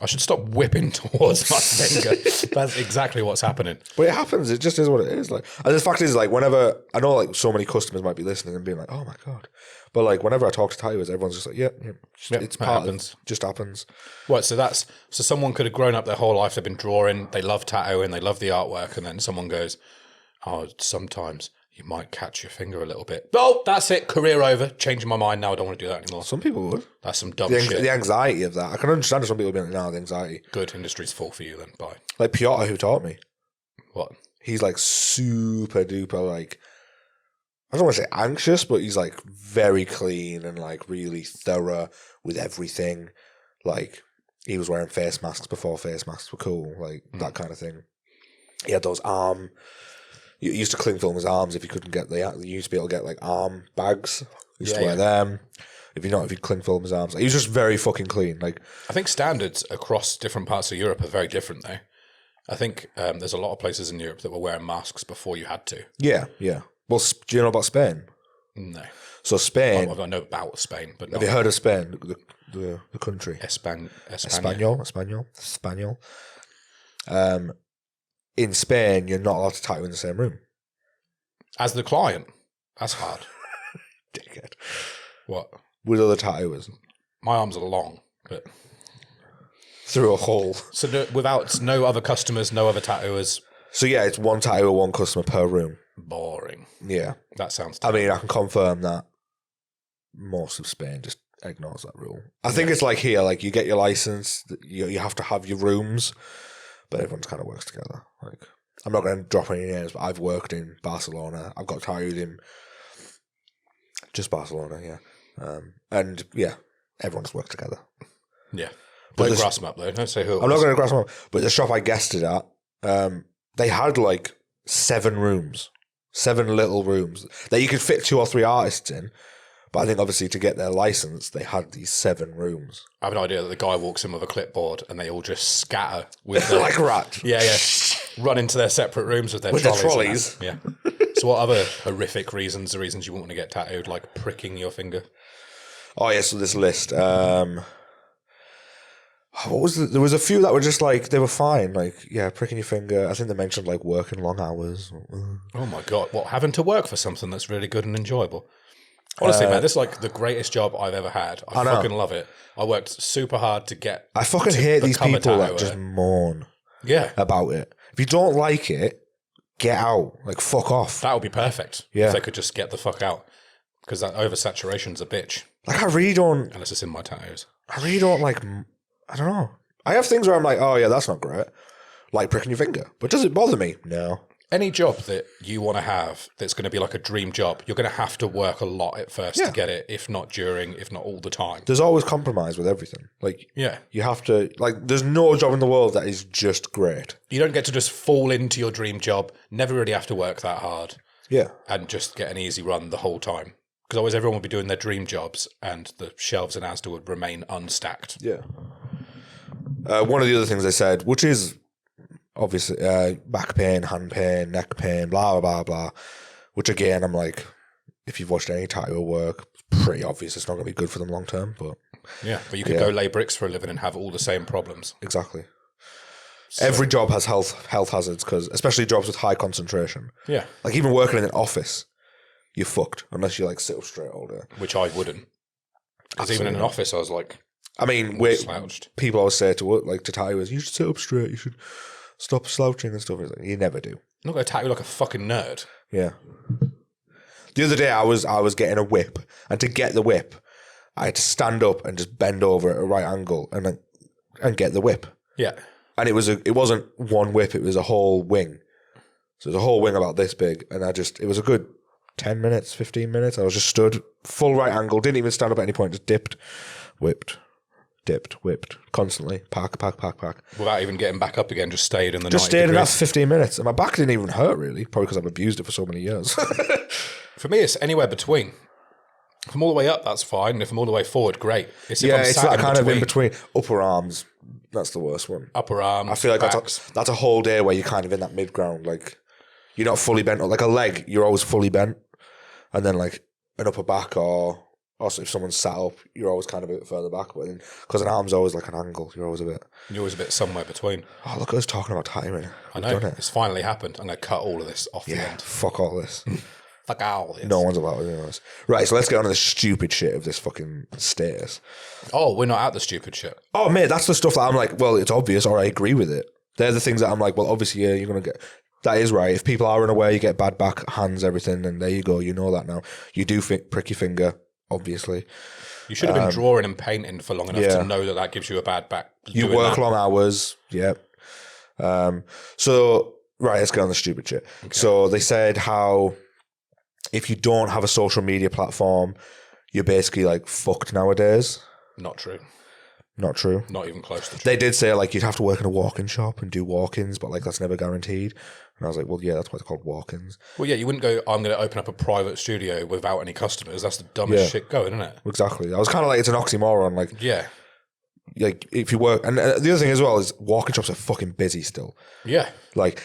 I should stop whipping towards my finger. That's exactly what's happening. But it happens. It just is what it is. Like, and the fact is, like, whenever I know, like, so many customers might be listening and being like, "Oh my god," but like, whenever I talk to tattooers, everyone's just like, "Yeah, Yep, it's it part happens. of it. Just happens." Right, so someone could have grown up their whole life, they've been drawing, they love tattooing, they love the artwork, and then someone goes, "Oh, sometimes you might catch your finger a little bit." Oh, that's it, career over, changing my mind now, I don't want to do that anymore. Some people would. That's some dumb The, shit. the anxiety of that, I can understand some people being like, "No, the anxiety." Good, industry's full for you then, bye. Like Piotr, who taught me, What? he's like super duper like. I don't want to say anxious, but he's like very clean and like really thorough with everything. Like he was wearing face masks before face masks were cool, like that kind of thing. He had those arm. You used to cling film his arms if you couldn't get you used to be able to get like arm bags. He used to wear them. If you cling film his arms, he was just very fucking clean. Like I think standards across different parts of Europe are very different though. I think there's a lot of places in Europe that were wearing masks before you had to. yeah. Well, do you know about Spain? No. So Spain. I know about Spain, but Have not you heard of Spain, the country? España. Espanol. In Spain, you're not allowed to tattoo in the same room. As the client, that's hard. Dickhead. What? With other tattooers. My arms are long, but Through a hole. so without no other customers, no other tattooers. So yeah, it's one tattooer, one customer per room. Boring. Yeah. That sounds. I mean, I can confirm that most of Spain just ignores that rule. I think it's like here, like you get your license, you have to have your rooms, but everyone kind of works together. Like, I'm not going to drop any names, but I've worked in Barcelona. I've got tattooed in just Barcelona, yeah. And yeah, everyone's worked together. Yeah. But Don't this- grass them up though. Don't say who. It I'm not was. going to grasp them up, but the shop I guested at, they had like 7 rooms, 7 little rooms that you could fit 2 or 3 artists in. But I think obviously to get their license, they had these 7 rooms. I have an idea that the guy walks in with a clipboard and they all just scatter with their, Like rats. yeah, run into their separate rooms with their With their trolleys. and that. Yeah. So what other horrific reasons? The reasons you wouldn't want to get tattooed, like pricking your finger? Oh yeah, so this list. What was there was a few that were just like they were fine. Like yeah, pricking your finger. I think they mentioned like working long hours. Oh my god! What, having to work for something that's really good and enjoyable? Honestly, man, this is like the greatest job I've ever had. I know. fucking love it. I worked super hard to get. I fucking hate these become a people that tattooer. just moan Yeah, about it. If you don't like it, get out. Like fuck off. that would be perfect. Yeah. If they could just get the fuck out, because that oversaturation's a bitch. Like I really don't. Unless it's in my tattoos. I really don't like. I don't know. I have things where I'm like, oh yeah, that's not great. Like pricking your finger, but does it bother me? No. Any job that you want to have that's going to be like a dream job, you're going to have to work a lot at first Yeah. to get it, if not during, if not all the time. There's always compromise with everything. Like Yeah. you have to. Like there's no job in the world that is just great. You don't get to just fall into your dream job, never really have to work that hard, Yeah. and just get an easy run the whole time. Because always everyone would be doing their dream jobs and the shelves in Asda would remain unstacked. Yeah. One of the other things they said, which is obviously back pain, hand pain, neck pain, blah, blah, blah, blah. Which again, I'm like, if you've watched any tattoo work, it's pretty obvious it's not going to be good for them long term, but Yeah, but you could Yeah. go lay bricks for a living and have all the same problems. exactly. So- Every job has health hazards, because especially jobs with high concentration. Yeah, Like even working in an office, you're fucked unless you like sit up straight all day. which I wouldn't. Because even in an office, I was like I mean, wait, slouched. people always say to work, like to tattooers, you should sit up straight, you should stop slouching and stuff. It's like, you never do. I'm not going to tattoo like a fucking nerd. Yeah. The other day I was getting a whip, and to get the whip, I had to stand up and just bend over at a right angle and get the whip. Yeah. And it wasn't one whip, it was a whole wing. So it was a whole wing about this big, and it was a good 10 minutes, 15 minutes. I was just stood, full right angle, didn't even stand up at any point, just dipped, whipped, constantly. Pack. Without even getting back up again, just stayed in the Just 90 stayed in that degrees. 15 minutes. And my back didn't even hurt, really, probably because I've abused it for so many years. For me, it's anywhere between. If I'm all the way up, that's fine. And if I'm all the way forward, great. It's that kind of in between. Upper arms, that's the worst one. Upper arms, I feel like backs. that's a whole day where you're kind of in that mid-ground. Like, you're not fully bent. Like a leg, you're always fully bent. And then like an upper back or also if someone's sat up, you're always kind of a bit further back. But then, because an arm's always like an angle, you're always a bit somewhere between. Oh, look at us talking about timing. I know. It's finally happened. I'm going to cut all of this off the end. Fuck all this. Fuck all this. No one's allowed to do this. Right, so let's get on to the stupid shit of this fucking status. Oh, we're not at the stupid shit. Oh, mate, that's the stuff that I'm like, well, it's obvious, or I agree with it. They're the things that I'm like, well, obviously, yeah, you're going to get... That is right. If people are unaware, you get bad back, hands, everything, and there you go. You know that now. You do prick your finger, obviously. You should have been drawing and painting for long enough to know that gives you a bad back. You work long hours, yeah. So, right, let's get on the stupid shit. Okay. So they said how if you don't have a social media platform, you're basically like fucked nowadays. Not true. Not true. Not even close to true. They did say like you'd have to work in a walk-in shop and do walk-ins, but like that's never guaranteed. And I was like, well, yeah, that's why it's called walk-ins. Well, yeah, you wouldn't go, I'm going to open up a private studio without any customers. That's the dumbest shit going, isn't it? Exactly. I was kind of like, it's an oxymoron. Like, yeah. Like if you work, and the other thing as well is walk-in shops are fucking busy still. Yeah. Like,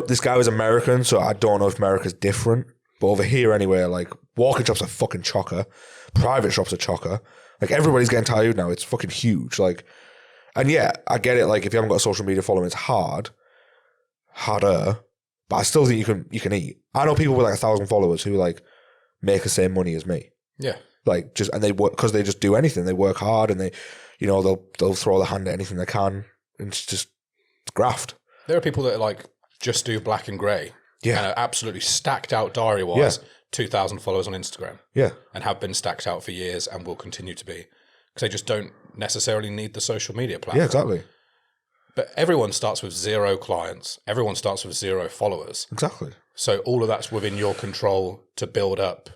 this guy was American, so I don't know if America's different, but over here anyway, like walk-in shops are fucking chocker. Private shops are chocker. Like everybody's getting tattooed now. It's fucking huge. Like, and yeah, I get it. Like if you haven't got a social media following, it's harder. But I still think you can eat. I know people with like 1,000 followers who like make the same money as me. Yeah. Like and they work because they just do anything. They work hard and they, you know, they'll throw their hand at anything they can. And it's graft. There are people that like just do black and grey. Yeah. And are absolutely stacked out diary wise. Yeah. 2,000 followers on Instagram. Yeah. And have been stacked out for years and will continue to be. Because they just don't necessarily need the social media platform. Yeah, exactly. But everyone starts with 0 clients. Everyone starts with 0 followers. Exactly. So all of that's within your control to build up.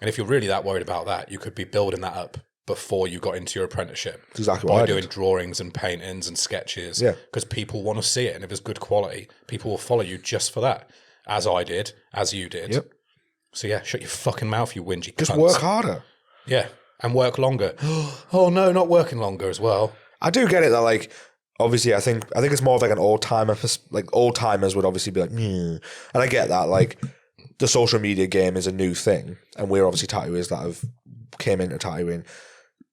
And if you're really that worried about that, you could be building that up before you got into your apprenticeship. That's exactly what I did. By doing drawings and paintings and sketches. Yeah. Because people want to see it. And if it's good quality, people will follow you just for that. As I did, as you did. Yep. So yeah, shut your fucking mouth, you whingy Just cunts. work harder. Yeah, and work longer. Oh no, not working longer as well. I do get it that like, obviously I think it's more of like an old timer, like old timers would obviously be like, and I get that like the social media game is a new thing, and we're obviously tattooers that have came into tattooing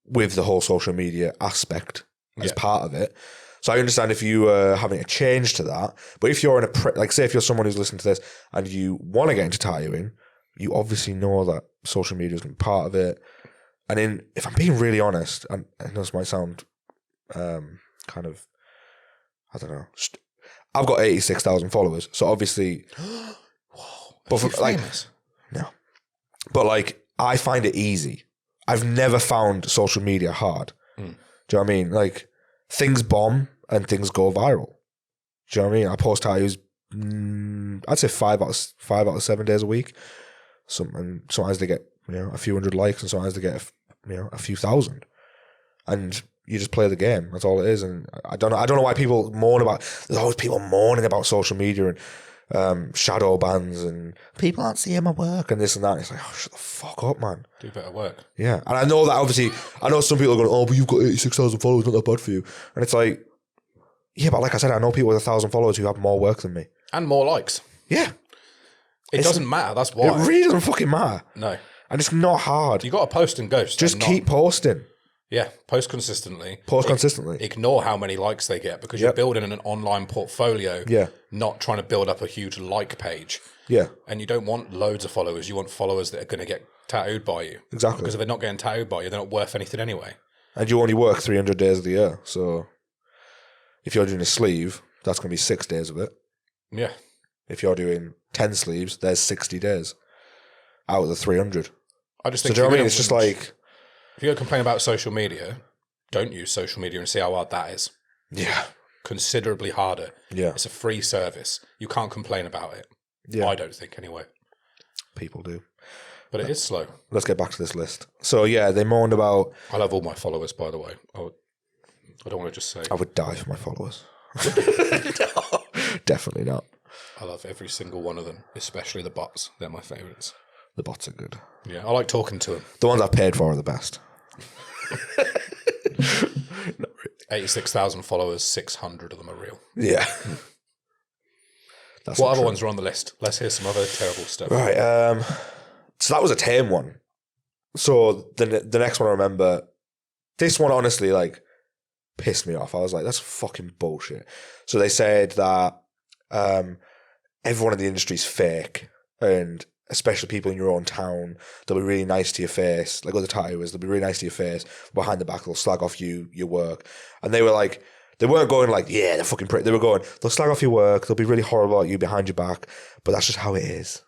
with the whole social media aspect as part of it. So I understand if you are having a change to that, but if you're in like say if you're someone who's listening to this and you want to get into tattooing, you obviously know that social media is going to be part of it. And if I'm being really honest, and I know this might sound kind of, I don't know, I've got 86,000 followers, so obviously, Whoa, but for, like, famous? No, but like I find it easy. I've never found social media hard. Do you know what I mean? Like things bomb and things go viral. Do you know what I mean? I post tattoos. I'd say 5 out of 7 days a week. Sometimes they get a few hundred likes, and sometimes they get a few thousand, and you just play the game. That's all it is. And I don't know why people moan about. There's always people moaning about social media and shadow bans and people aren't seeing my work and this and that. And it's like, oh, shut the fuck up, man. Do better work. Yeah, and I know that obviously. I know some people are going, oh, but you've got 86,000 followers, not that bad for you. And it's like, yeah, but like I said, I know people with 1,000 followers who have more work than me and more likes. Yeah. It doesn't matter. That's why. It really doesn't fucking matter. No. And it's not hard. You got to post and ghost. Just keep posting. Yeah, post consistently. Consistently. Ignore how many likes they get because you're building an online portfolio. Yeah. Not trying to build up a huge like page. Yeah. And you don't want loads of followers. You want followers that are going to get tattooed by you. Exactly. Because if they're not getting tattooed by you, they're not worth anything anyway. And you only work 300 days of the year. So if you're doing a sleeve, that's going to be 6 days of it. Yeah. If you're doing 10 sleeves, there's 60 days out of the 300. I just think, so do you know what I mean? It's just like, if you're going to complain about social media, don't use social media and see how hard that is. Yeah. considerably harder. Yeah. It's a free service. You can't complain about it. Yeah. I don't think, anyway. People do. But it is slow. Let's get back to this list. So, yeah, they moaned about... I love all my followers, by the way. I don't want to just say... I would die for my followers. No, definitely not. I love every single one of them, especially the bots. They're my favourites. The bots are good. Yeah, I like talking to them. The ones I've paid for are the best. 86,000 followers, 600 of them are real. Yeah. What other ones are on the list? Let's hear some other terrible stuff. Right. So that was a tame one. So the next one I remember, this one honestly like pissed me off. I was like, that's fucking bullshit. So they said that everyone in the industry is fake, and especially people in your own town, they'll be really nice to your face. Like other tattooers, they'll be really nice to your face. Behind the back, they'll slag off your work. And they were like, they weren't going like, yeah, they're fucking pretty. They were going, they'll slag off your work. They'll be really horrible at you behind your back. But that's just how it is.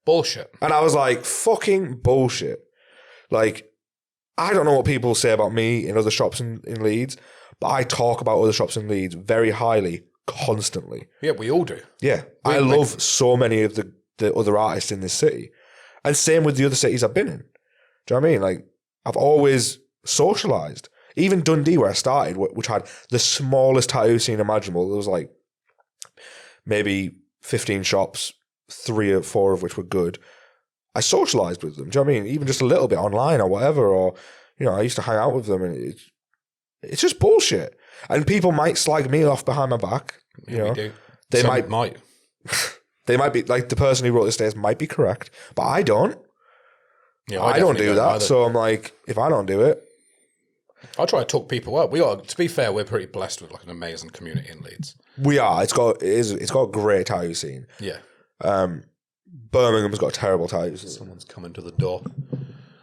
Bullshit. And I was like, fucking bullshit. Like, I don't know what people say about me in other shops in Leeds, but I talk about other shops in Leeds very highly, constantly. Yeah, we all do. Yeah. I love so many of the other artists in this city. And same with the other cities I've been in. Do you know what I mean? Like, I've always socialised. Even Dundee, where I started, which had the smallest tattoo scene imaginable, there was like maybe 15 shops, 3 or 4 of which were good. I socialised with them. Do you know what I mean? Even just a little bit online or whatever. Or, you know, I used to hang out with them, and it's just bullshit. And people might slag me off behind my back. You know, we do. They Some might. They might be, like, the person who wrote this statement might be correct, but I don't. Yeah, I don't do that. either. So I'm like, if I don't do it. I try to talk people up. We are, to be fair, we're pretty blessed with like an amazing community in Leeds. We are. It's got a great tattoo scene. Yeah. Birmingham's got a terrible tattoo scene. Someone's coming to the door.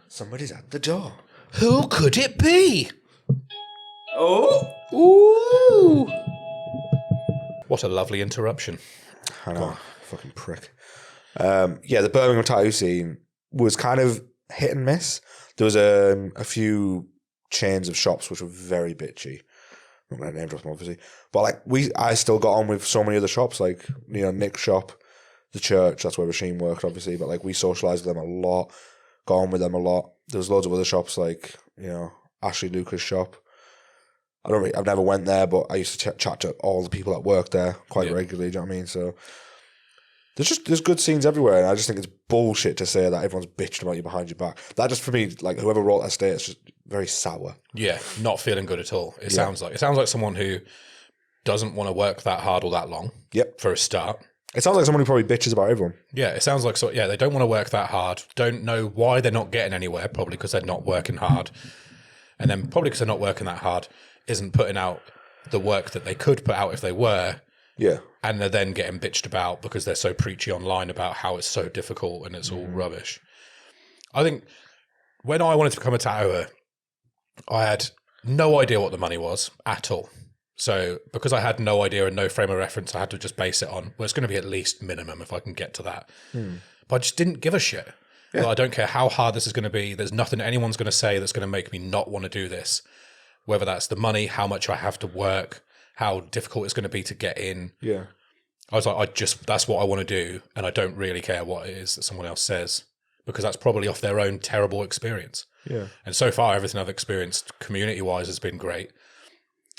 Somebody's at the door. Who could it be? Oh. Ooh. What a lovely interruption. I know. Fucking prick. Yeah, the Birmingham tattoo scene was kind of hit and miss. There was a few chains of shops which were very bitchy. I'm not going to name drop them, obviously. But like I still got on with so many other shops, like, you know, Nick's shop, the church, that's where Rasheen worked, obviously. But like we socialised with them a lot, got on with them a lot. There was loads of other shops, like, you know, Ashley Lucas' shop. I've never went there, but I used to chat to all the people that work there quite regularly, do you know what I mean? So there's good scenes everywhere, and I just think it's bullshit to say that everyone's bitching about you behind your back. That just, for me, like, whoever wrote that statement, it's just very sour. Yeah, not feeling good at all. It sounds like someone who doesn't want to work that hard or that long. Yep. For a start. It sounds like someone who probably bitches about everyone. Yeah, it sounds like they don't want to work that hard. Don't know why they're not getting anywhere, probably because they're not working hard. And then probably because they're not working that hard, isn't putting out the work that they could put out if they were. Yeah. And they're then getting bitched about because they're so preachy online about how it's so difficult and it's all rubbish. I think when I wanted to become a tattooer, I had no idea what the money was at all. So because I had no idea and no frame of reference, I had to just base it on, well, it's going to be at least minimum if I can get to that. But I just didn't give a shit. Yeah. Well, I don't care how hard this is going to be. There's nothing anyone's going to say that's going to make me not want to do this. Whether that's the money, how much I have to work, how difficult it's going to be to get in. Yeah. I was like, that's what I want to do. And I don't really care what it is that someone else says, because that's probably off their own terrible experience. Yeah. And so far, everything I've experienced community-wise has been great.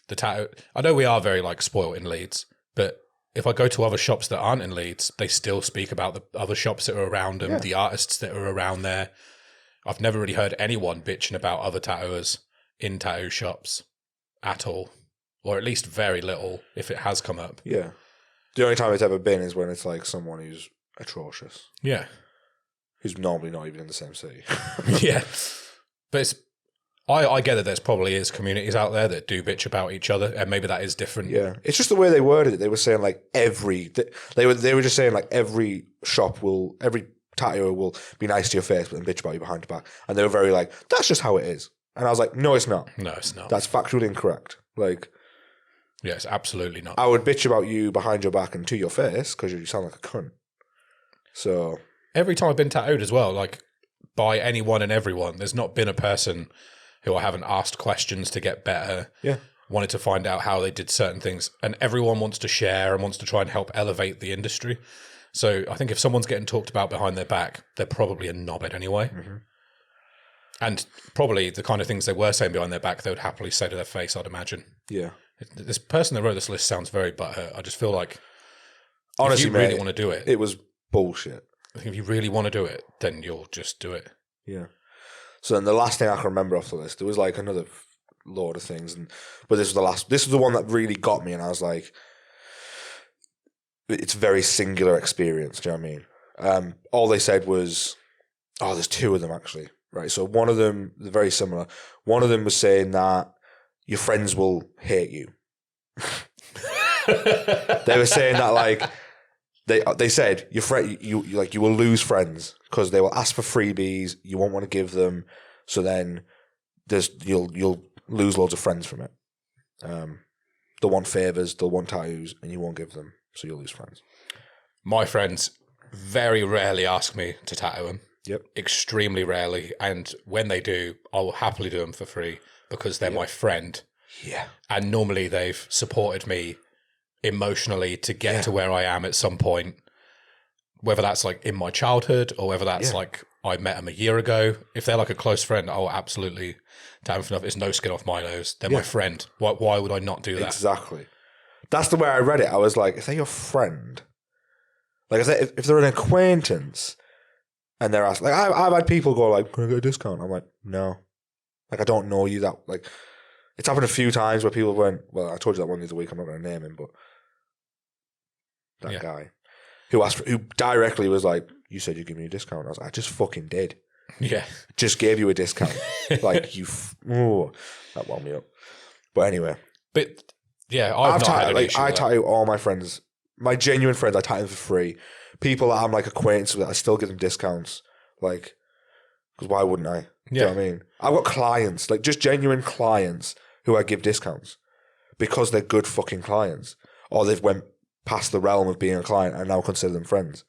The tattoo, I know we are very like spoiled in Leeds, but if I go to other shops that aren't in Leeds, they still speak about the other shops that are around them, the artists that are around there. I've never really heard anyone bitching about other tattooers in tattoo shops at all, or at least very little if it has come up. Yeah. The only time it's ever been is when it's like someone who's atrocious. Yeah. Who's normally not even in the same city. Yeah. But it's, I get that there's probably is communities out there that do bitch about each other, and maybe that is different. Yeah. It's just the way they worded it. They were saying like they were just saying like every tattooer will be nice to your face but then bitch about you behind your back. And they were very like, that's just how it is. And I was like, no, it's not. No, it's not. That's factually incorrect. Like, yes, absolutely not. I would bitch about you behind your back and to your face because you sound like a cunt. So every time I've been tattooed as well, like by anyone and everyone, there's not been a person who I haven't asked questions to get better. Yeah. wanted to find out how they did certain things. And everyone wants to share and wants to try and help elevate the industry. So I think if someone's getting talked about behind their back, they're probably a knobhead anyway. Mm-hmm. And probably the kind of things they were saying behind their back, they would happily say to their face, I'd imagine. Yeah. This person that wrote this list sounds very butthurt. I just feel like, honestly, if you really want to do it, it was bullshit. I think if you really want to do it, then you'll just do it. Yeah. So then the last thing I can remember off the list, there was like another load of things, but this was the last. This was the one that really got me, and I was like, it's a very singular experience. Do you know what I mean? All they said was, there's two of them actually, right? So one of them, they're very similar. One of them was saying that your friends will hate you. They were saying that like they said your friend you will lose friends because they will ask for freebies, you won't want to give them, so then you'll lose loads of friends from it. They'll want favors, they'll want tattoos, and you won't give them, so you'll lose friends. My friends very rarely ask me to tattoo them. Yep. Extremely rarely, and when they do, I will happily do them for free because they're my friend. Yeah. And normally they've supported me emotionally to get to where I am at some point, whether that's like in my childhood or whether that's like I met them a year ago. If they're like a close friend, I'll absolutely tattoo them. It's no skin off my nose. They're my friend. Why would I not do that? Exactly. That's the way I read it. I was like, if they're your friend, like if they're an acquaintance and they're asking, like I've had people go like, can I get a discount? I'm like, no. Like I don't know you that, like, it's happened a few times where people went, well, I told you that one the other week, I'm not going to name him, but that guy who directly was like, you said you'd give me a discount. I was like, I just fucking did. Yeah. Just gave you a discount. Like, that wound me up. But anyway. But, yeah, I've not had an issue I with that. tattoo all my friends, my genuine friends, I tattoo them for free. People that I'm like acquaintances with, I still give them discounts. Like, because why wouldn't I? Do you know what I mean? I've got clients, like just genuine clients who I give discounts because they're good fucking clients, or they've went past the realm of being a client and I now consider them friends.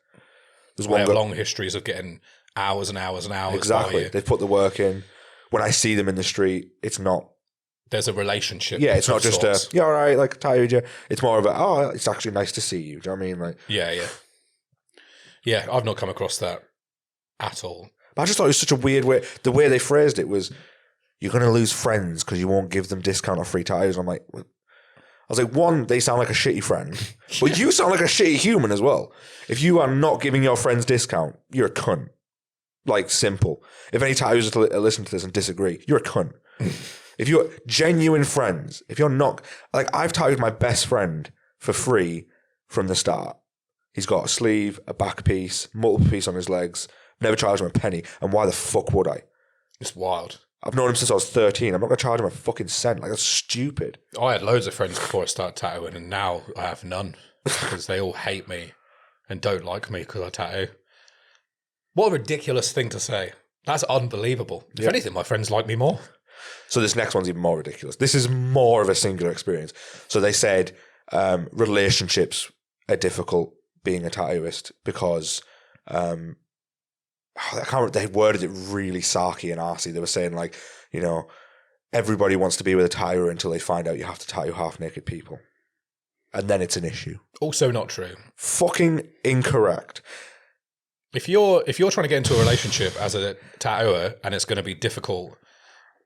There's one long histories of getting hours and hours and hours. Exactly. They've put the work in. When I see them in the street, it's not. There's a relationship. Yeah, it's not just all right, like tattooed you. It's more of a, it's actually nice to see you. Do you know what I mean? Like, yeah. I've not come across that at all. But I just thought it was such a weird way. The way they phrased it was, you're going to lose friends because you won't give them discount or free tattoos. I'm like, I was like, one, they sound like a shitty friend, but you sound like a shitty human as well. If you are not giving your friends discount, you're a cunt. Like, simple. If any tattoos listen to this and disagree, you're a cunt. If you're genuine friends, if you're not, like, I've tattooed my best friend for free from the start. He's got a sleeve, a back piece, multiple piece on his legs. Never charged him a penny. And why the fuck would I? It's wild. I've known him since I was 13. I'm not going to charge him a fucking cent. Like, that's stupid. I had loads of friends before I started tattooing, and now I have none because they all hate me and don't like me because I tattoo. What a ridiculous thing to say. That's unbelievable. If anything, my friends like me more. So this next one's even more ridiculous. This is more of a singular experience. So they said relationships are difficult being a tattooist because they worded it really sarky and arsey. They were saying like, you know, everybody wants to be with a tattooer until they find out you have to tattoo half-naked people. And then it's an issue. Also not true. Fucking incorrect. If you're trying to get into a relationship as a tattooer and it's going to be difficult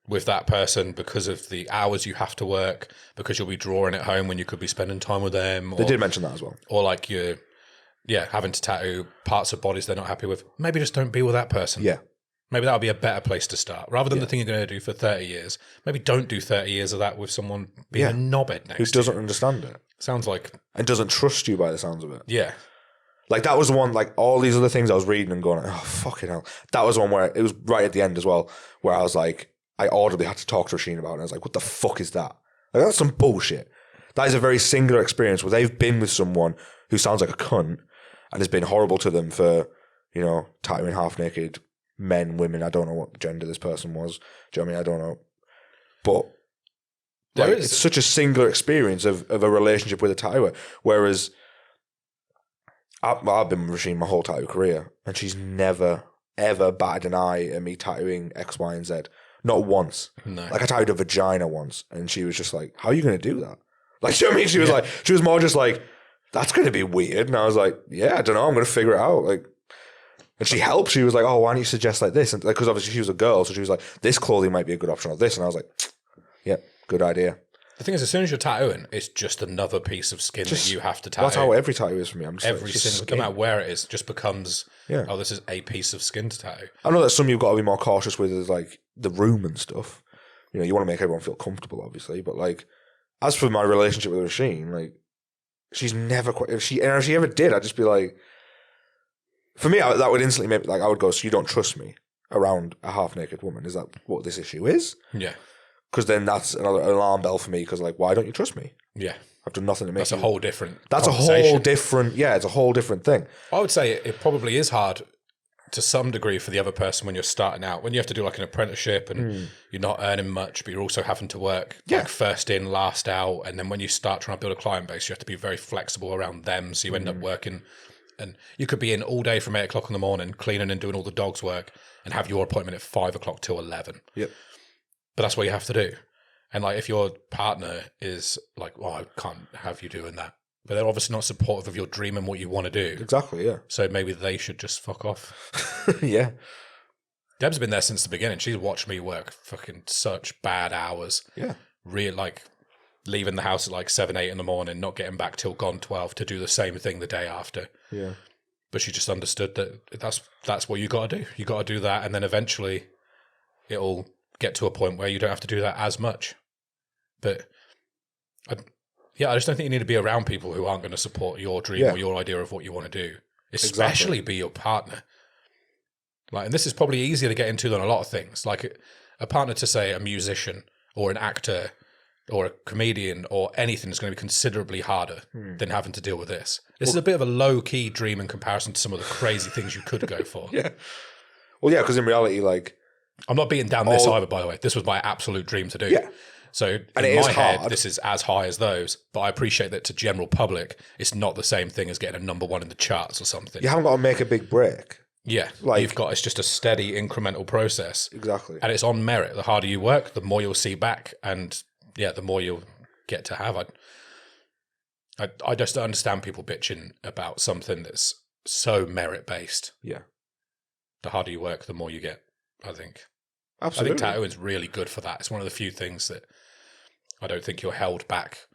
with that person because of the hours you have to work, because you'll be drawing at home when you could be spending time with them. They did mention that as well. Or like you're having to tattoo parts of bodies they're not happy with. Maybe just don't be with that person. Yeah. Maybe that would be a better place to start. Rather than the thing you're going to do for 30 years, maybe don't do 30 years of that with someone being a knobhead next to you. Who doesn't understand it. Sounds like... And doesn't trust you by the sounds of it. Yeah. Like, that was the one, like, all these other things I was reading and going, oh, fucking hell. That was one where, it was right at the end as well, where I was like, I audibly had to talk to Rasheen about it, and I was like, what the fuck is that? Like, that's some bullshit. That is a very singular experience where they've been with someone who sounds like a cunt and has been horrible to them for, you know, tattooing half-naked men, women. I don't know what gender this person was. Do you know what I mean? I don't know. But like, it's such a singular experience of a relationship with a tattooer. Whereas I've been with Rasheen my whole tattoo career, and she's never, ever batted an eye at me tattooing X, Y, and Z. Not once. No. Like I tattooed a vagina once, and she was just like, "How are you going to do that?" Like, you know what I mean? She was like, she was more just like, "That's going to be weird," and I was like, "Yeah, I don't know. I'm going to figure it out." Like, and she helped. She was like, "Oh, why don't you suggest like this?" And like, because obviously she was a girl, so she was like, "This clothing might be a good option or this," and I was like, "Yeah, good idea." The thing is, as soon as you're tattooing, it's just another piece of skin that you have to tattoo. That's how every tattoo is for me. I'm just every single, no matter where it is, just becomes, Yeah. oh, this is a piece of skin to tattoo. I know that some you've got to be more cautious with is like the room and stuff. You know, you want to make everyone feel comfortable, obviously. But like, as for my relationship with Rasheen, like, she's never quite. If she ever did, I'd just be like, for me, that would instantly make like I would go. So you don't trust me around a half naked woman? Is that what this issue is? Yeah. Because then that's another alarm bell for me. Because like, why don't you trust me? Yeah. I've done nothing to make. That's a whole different. That's a whole different. Yeah, it's a whole different thing. I would say it probably is hard to some degree for the other person when you're starting out, when you have to do like an apprenticeship and you're not earning much, but you're also having to work like first in, last out. And then when you start trying to build a client base, you have to be very flexible around them. So you end up working, and you could be in all day from 8 o'clock in the morning, cleaning and doing all the dog's work, and have your appointment at 5 o'clock till 11. Yep. But that's what you have to do. And like, if your partner is like, well, I can't have you doing that, but they're obviously not supportive of your dream and what you want to do. Exactly, yeah. So maybe they should just fuck off. Yeah. Deb's been there since the beginning. She's watched me work fucking such bad hours. Yeah. Like leaving the house at like 7, 8 in the morning, not getting back till gone 12 to do the same thing the day after. Yeah. But she just understood that that's what you got to do. You got to do that, and then eventually it'll get to a point where you don't have to do that as much. But I just don't think you need to be around people who aren't going to support your dream or your idea of what you want to do, especially be your partner. Like, and this is probably easier to get into than a lot of things. Like a partner to, say, a musician or an actor or a comedian or anything is going to be considerably harder than having to deal with this. This is a bit of a low-key dream in comparison to some of the crazy things you could go for. Yeah. Well, yeah, because in reality, like... I'm not beating down this either, by the way. This was my absolute dream to do. Yeah. So in my head, this is as high as those, but I appreciate that to general public, it's not the same thing as getting a number 1 in the charts or something. You haven't got to make a big break. Yeah. Like, it's just a steady incremental process. Exactly. And it's on merit. The harder you work, the more you'll see back, and the more you'll get to have. I just don't understand people bitching about something that's so merit-based. Yeah. The harder you work, the more you get, I think. Absolutely. I think tattooing's really good for that. It's one of the few things that I don't think you're held back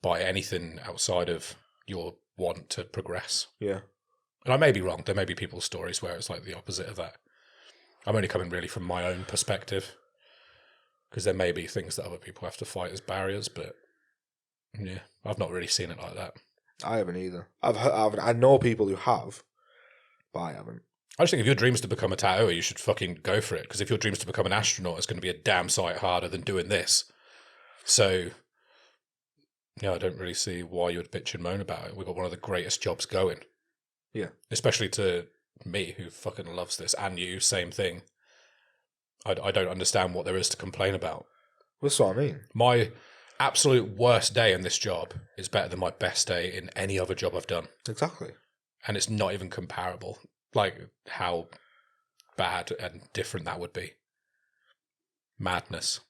by anything outside of your want to progress. Yeah. And I may be wrong. There may be people's stories where it's like the opposite of that. I'm only coming really from my own perspective, because there may be things that other people have to fight as barriers, but yeah, I've not really seen it like that. I haven't either. I know people who have, but I haven't. I just think if your dream is to become a tattooer, you should fucking go for it. Because if your dream is to become an astronaut, it's going to be a damn sight harder than doing this. So, yeah, I don't really see why you would bitch and moan about it. We've got one of the greatest jobs going. Yeah. Especially to me, who fucking loves this, and you, same thing. I don't understand what there is to complain about. That's what I mean. My absolute worst day in this job is better than my best day in any other job I've done. Exactly. And it's not even comparable. Like, how bad and different that would be. Madness.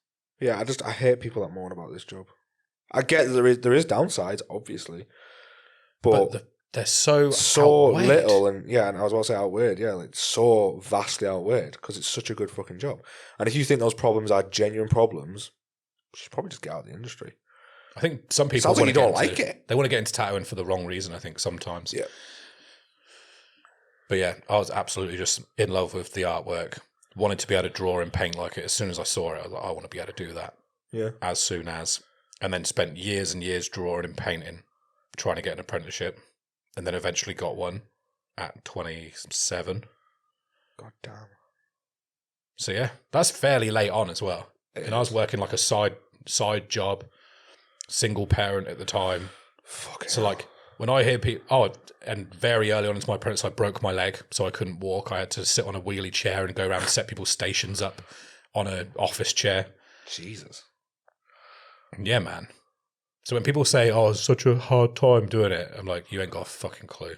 Yeah, I hate people that moan about this job. I get that there is downsides, obviously, but they're so outweighed. little, and and I was about to say outweighed. Yeah, like so vastly outweighed because it's such a good fucking job. And if you think those problems are genuine problems, you should probably just get out of the industry. I think some people sounds like you don't like it. They want to get into tattooing for the wrong reason. I think sometimes. Yeah. But yeah, I was absolutely just in love with the artwork. Wanted to be able to draw and paint like it. As soon as I saw it, I was like, I want to be able to do that. Yeah. As soon as. And then spent years and years drawing and painting, trying to get an apprenticeship. And then eventually got one at 27. God damn. So yeah, that's fairly late on as well. And I was working like a side job, single parent at the time. Fucking so like, when I hear people, and very early on into my apprentice, I broke my leg, so I couldn't walk. I had to sit on a wheelie chair and go around and set people's stations up on an office chair. Jesus. Yeah, man. So when people say, it's such a hard time doing it, I'm like, you ain't got a fucking clue.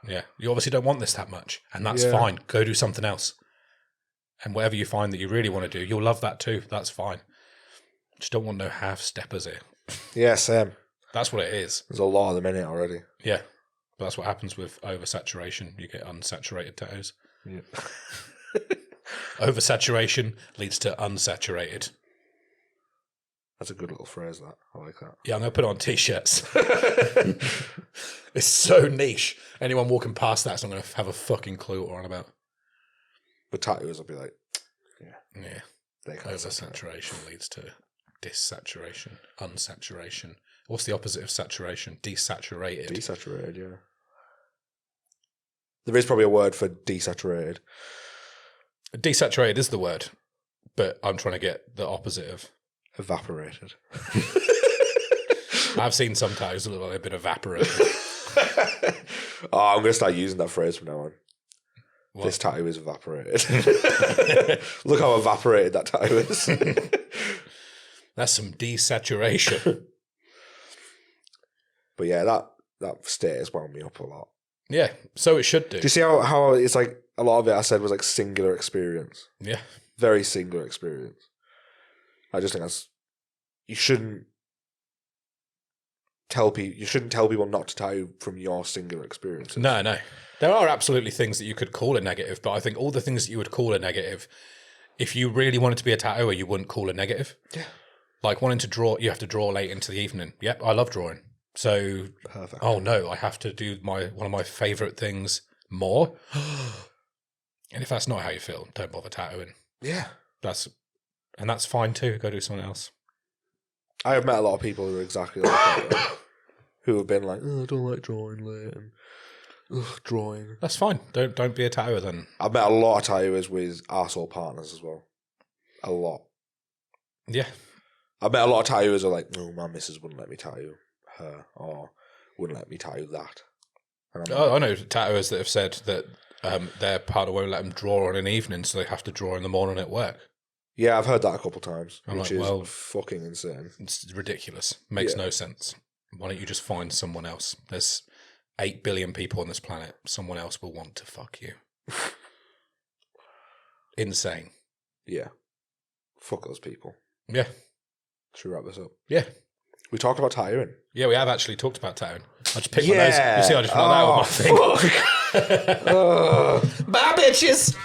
Yeah, you obviously don't want this that much, and that's fine. Go do something else. And whatever you find that you really want to do, you'll love that too. That's fine. Just don't want no half-steppers here. Yeah, same. That's what it is. There's a lot of them in it already. Yeah. But that's what happens with oversaturation. You get unsaturated tattoos. Yeah. Oversaturation leads to unsaturated. That's a good little phrase, that. I like that. Yeah, I'm going to put it on T-shirts. It's so niche. Anyone walking past that's not going to have a fucking clue what we're on about. But tattoos will be like, Yeah. they can't Oversaturation leads to dissaturation, unsaturation. What's the opposite of saturation? Desaturated. Desaturated, yeah. There is probably a word for desaturated. Desaturated is the word, but I'm trying to get the opposite of. Evaporated. I've seen some tattoos that look like they've been evaporated. Oh, I'm going to start using that phrase from now on. What? This tattoo is evaporated. Look how evaporated that tattoo is. That's some desaturation. But yeah, that state has wound me up a lot. Yeah, so it should do. Do you see how it's like a lot of it I said was like singular experience? Yeah. Very singular experience. I just think you shouldn't tell people not to tattoo from your singular experiences. No. There are absolutely things that you could call a negative, but I think all the things that you would call a negative, if you really wanted to be a tattooer, you wouldn't call a negative. Yeah. Like wanting to draw, you have to draw late into the evening. Yep, I love drawing. So, perfect. Oh no, I have to do one of my favourite things more. And if that's not how you feel, don't bother tattooing. Yeah. That's fine too. Go do something else. I have met a lot of people who are exactly like that, who have been like, oh, I don't like drawing late and drawing. That's fine. Don't be a tattooer then. I've met a lot of tattooers with arsehole partners as well. A lot. Yeah. I've met a lot of tattooers who are like, no, my missus wouldn't let me tattoo her or wouldn't let me tattoo that. I know tattooers that have said that their partner won't let them draw on an evening, so they have to draw in the morning at work. Yeah, I've heard that a couple of times, I'm which like, is fucking insane. It's ridiculous. Makes no sense. Why don't you just find someone else? There's 8 billion people on this planet. Someone else will want to fuck you. Insane. Yeah. Fuck those people. Yeah. Should we wrap this up? Yeah. We talked about tattooing. Yeah, we have actually talked about tattooing. I just picked my nose. You see, I just went that with my thing. Fuck. Bye, bitches.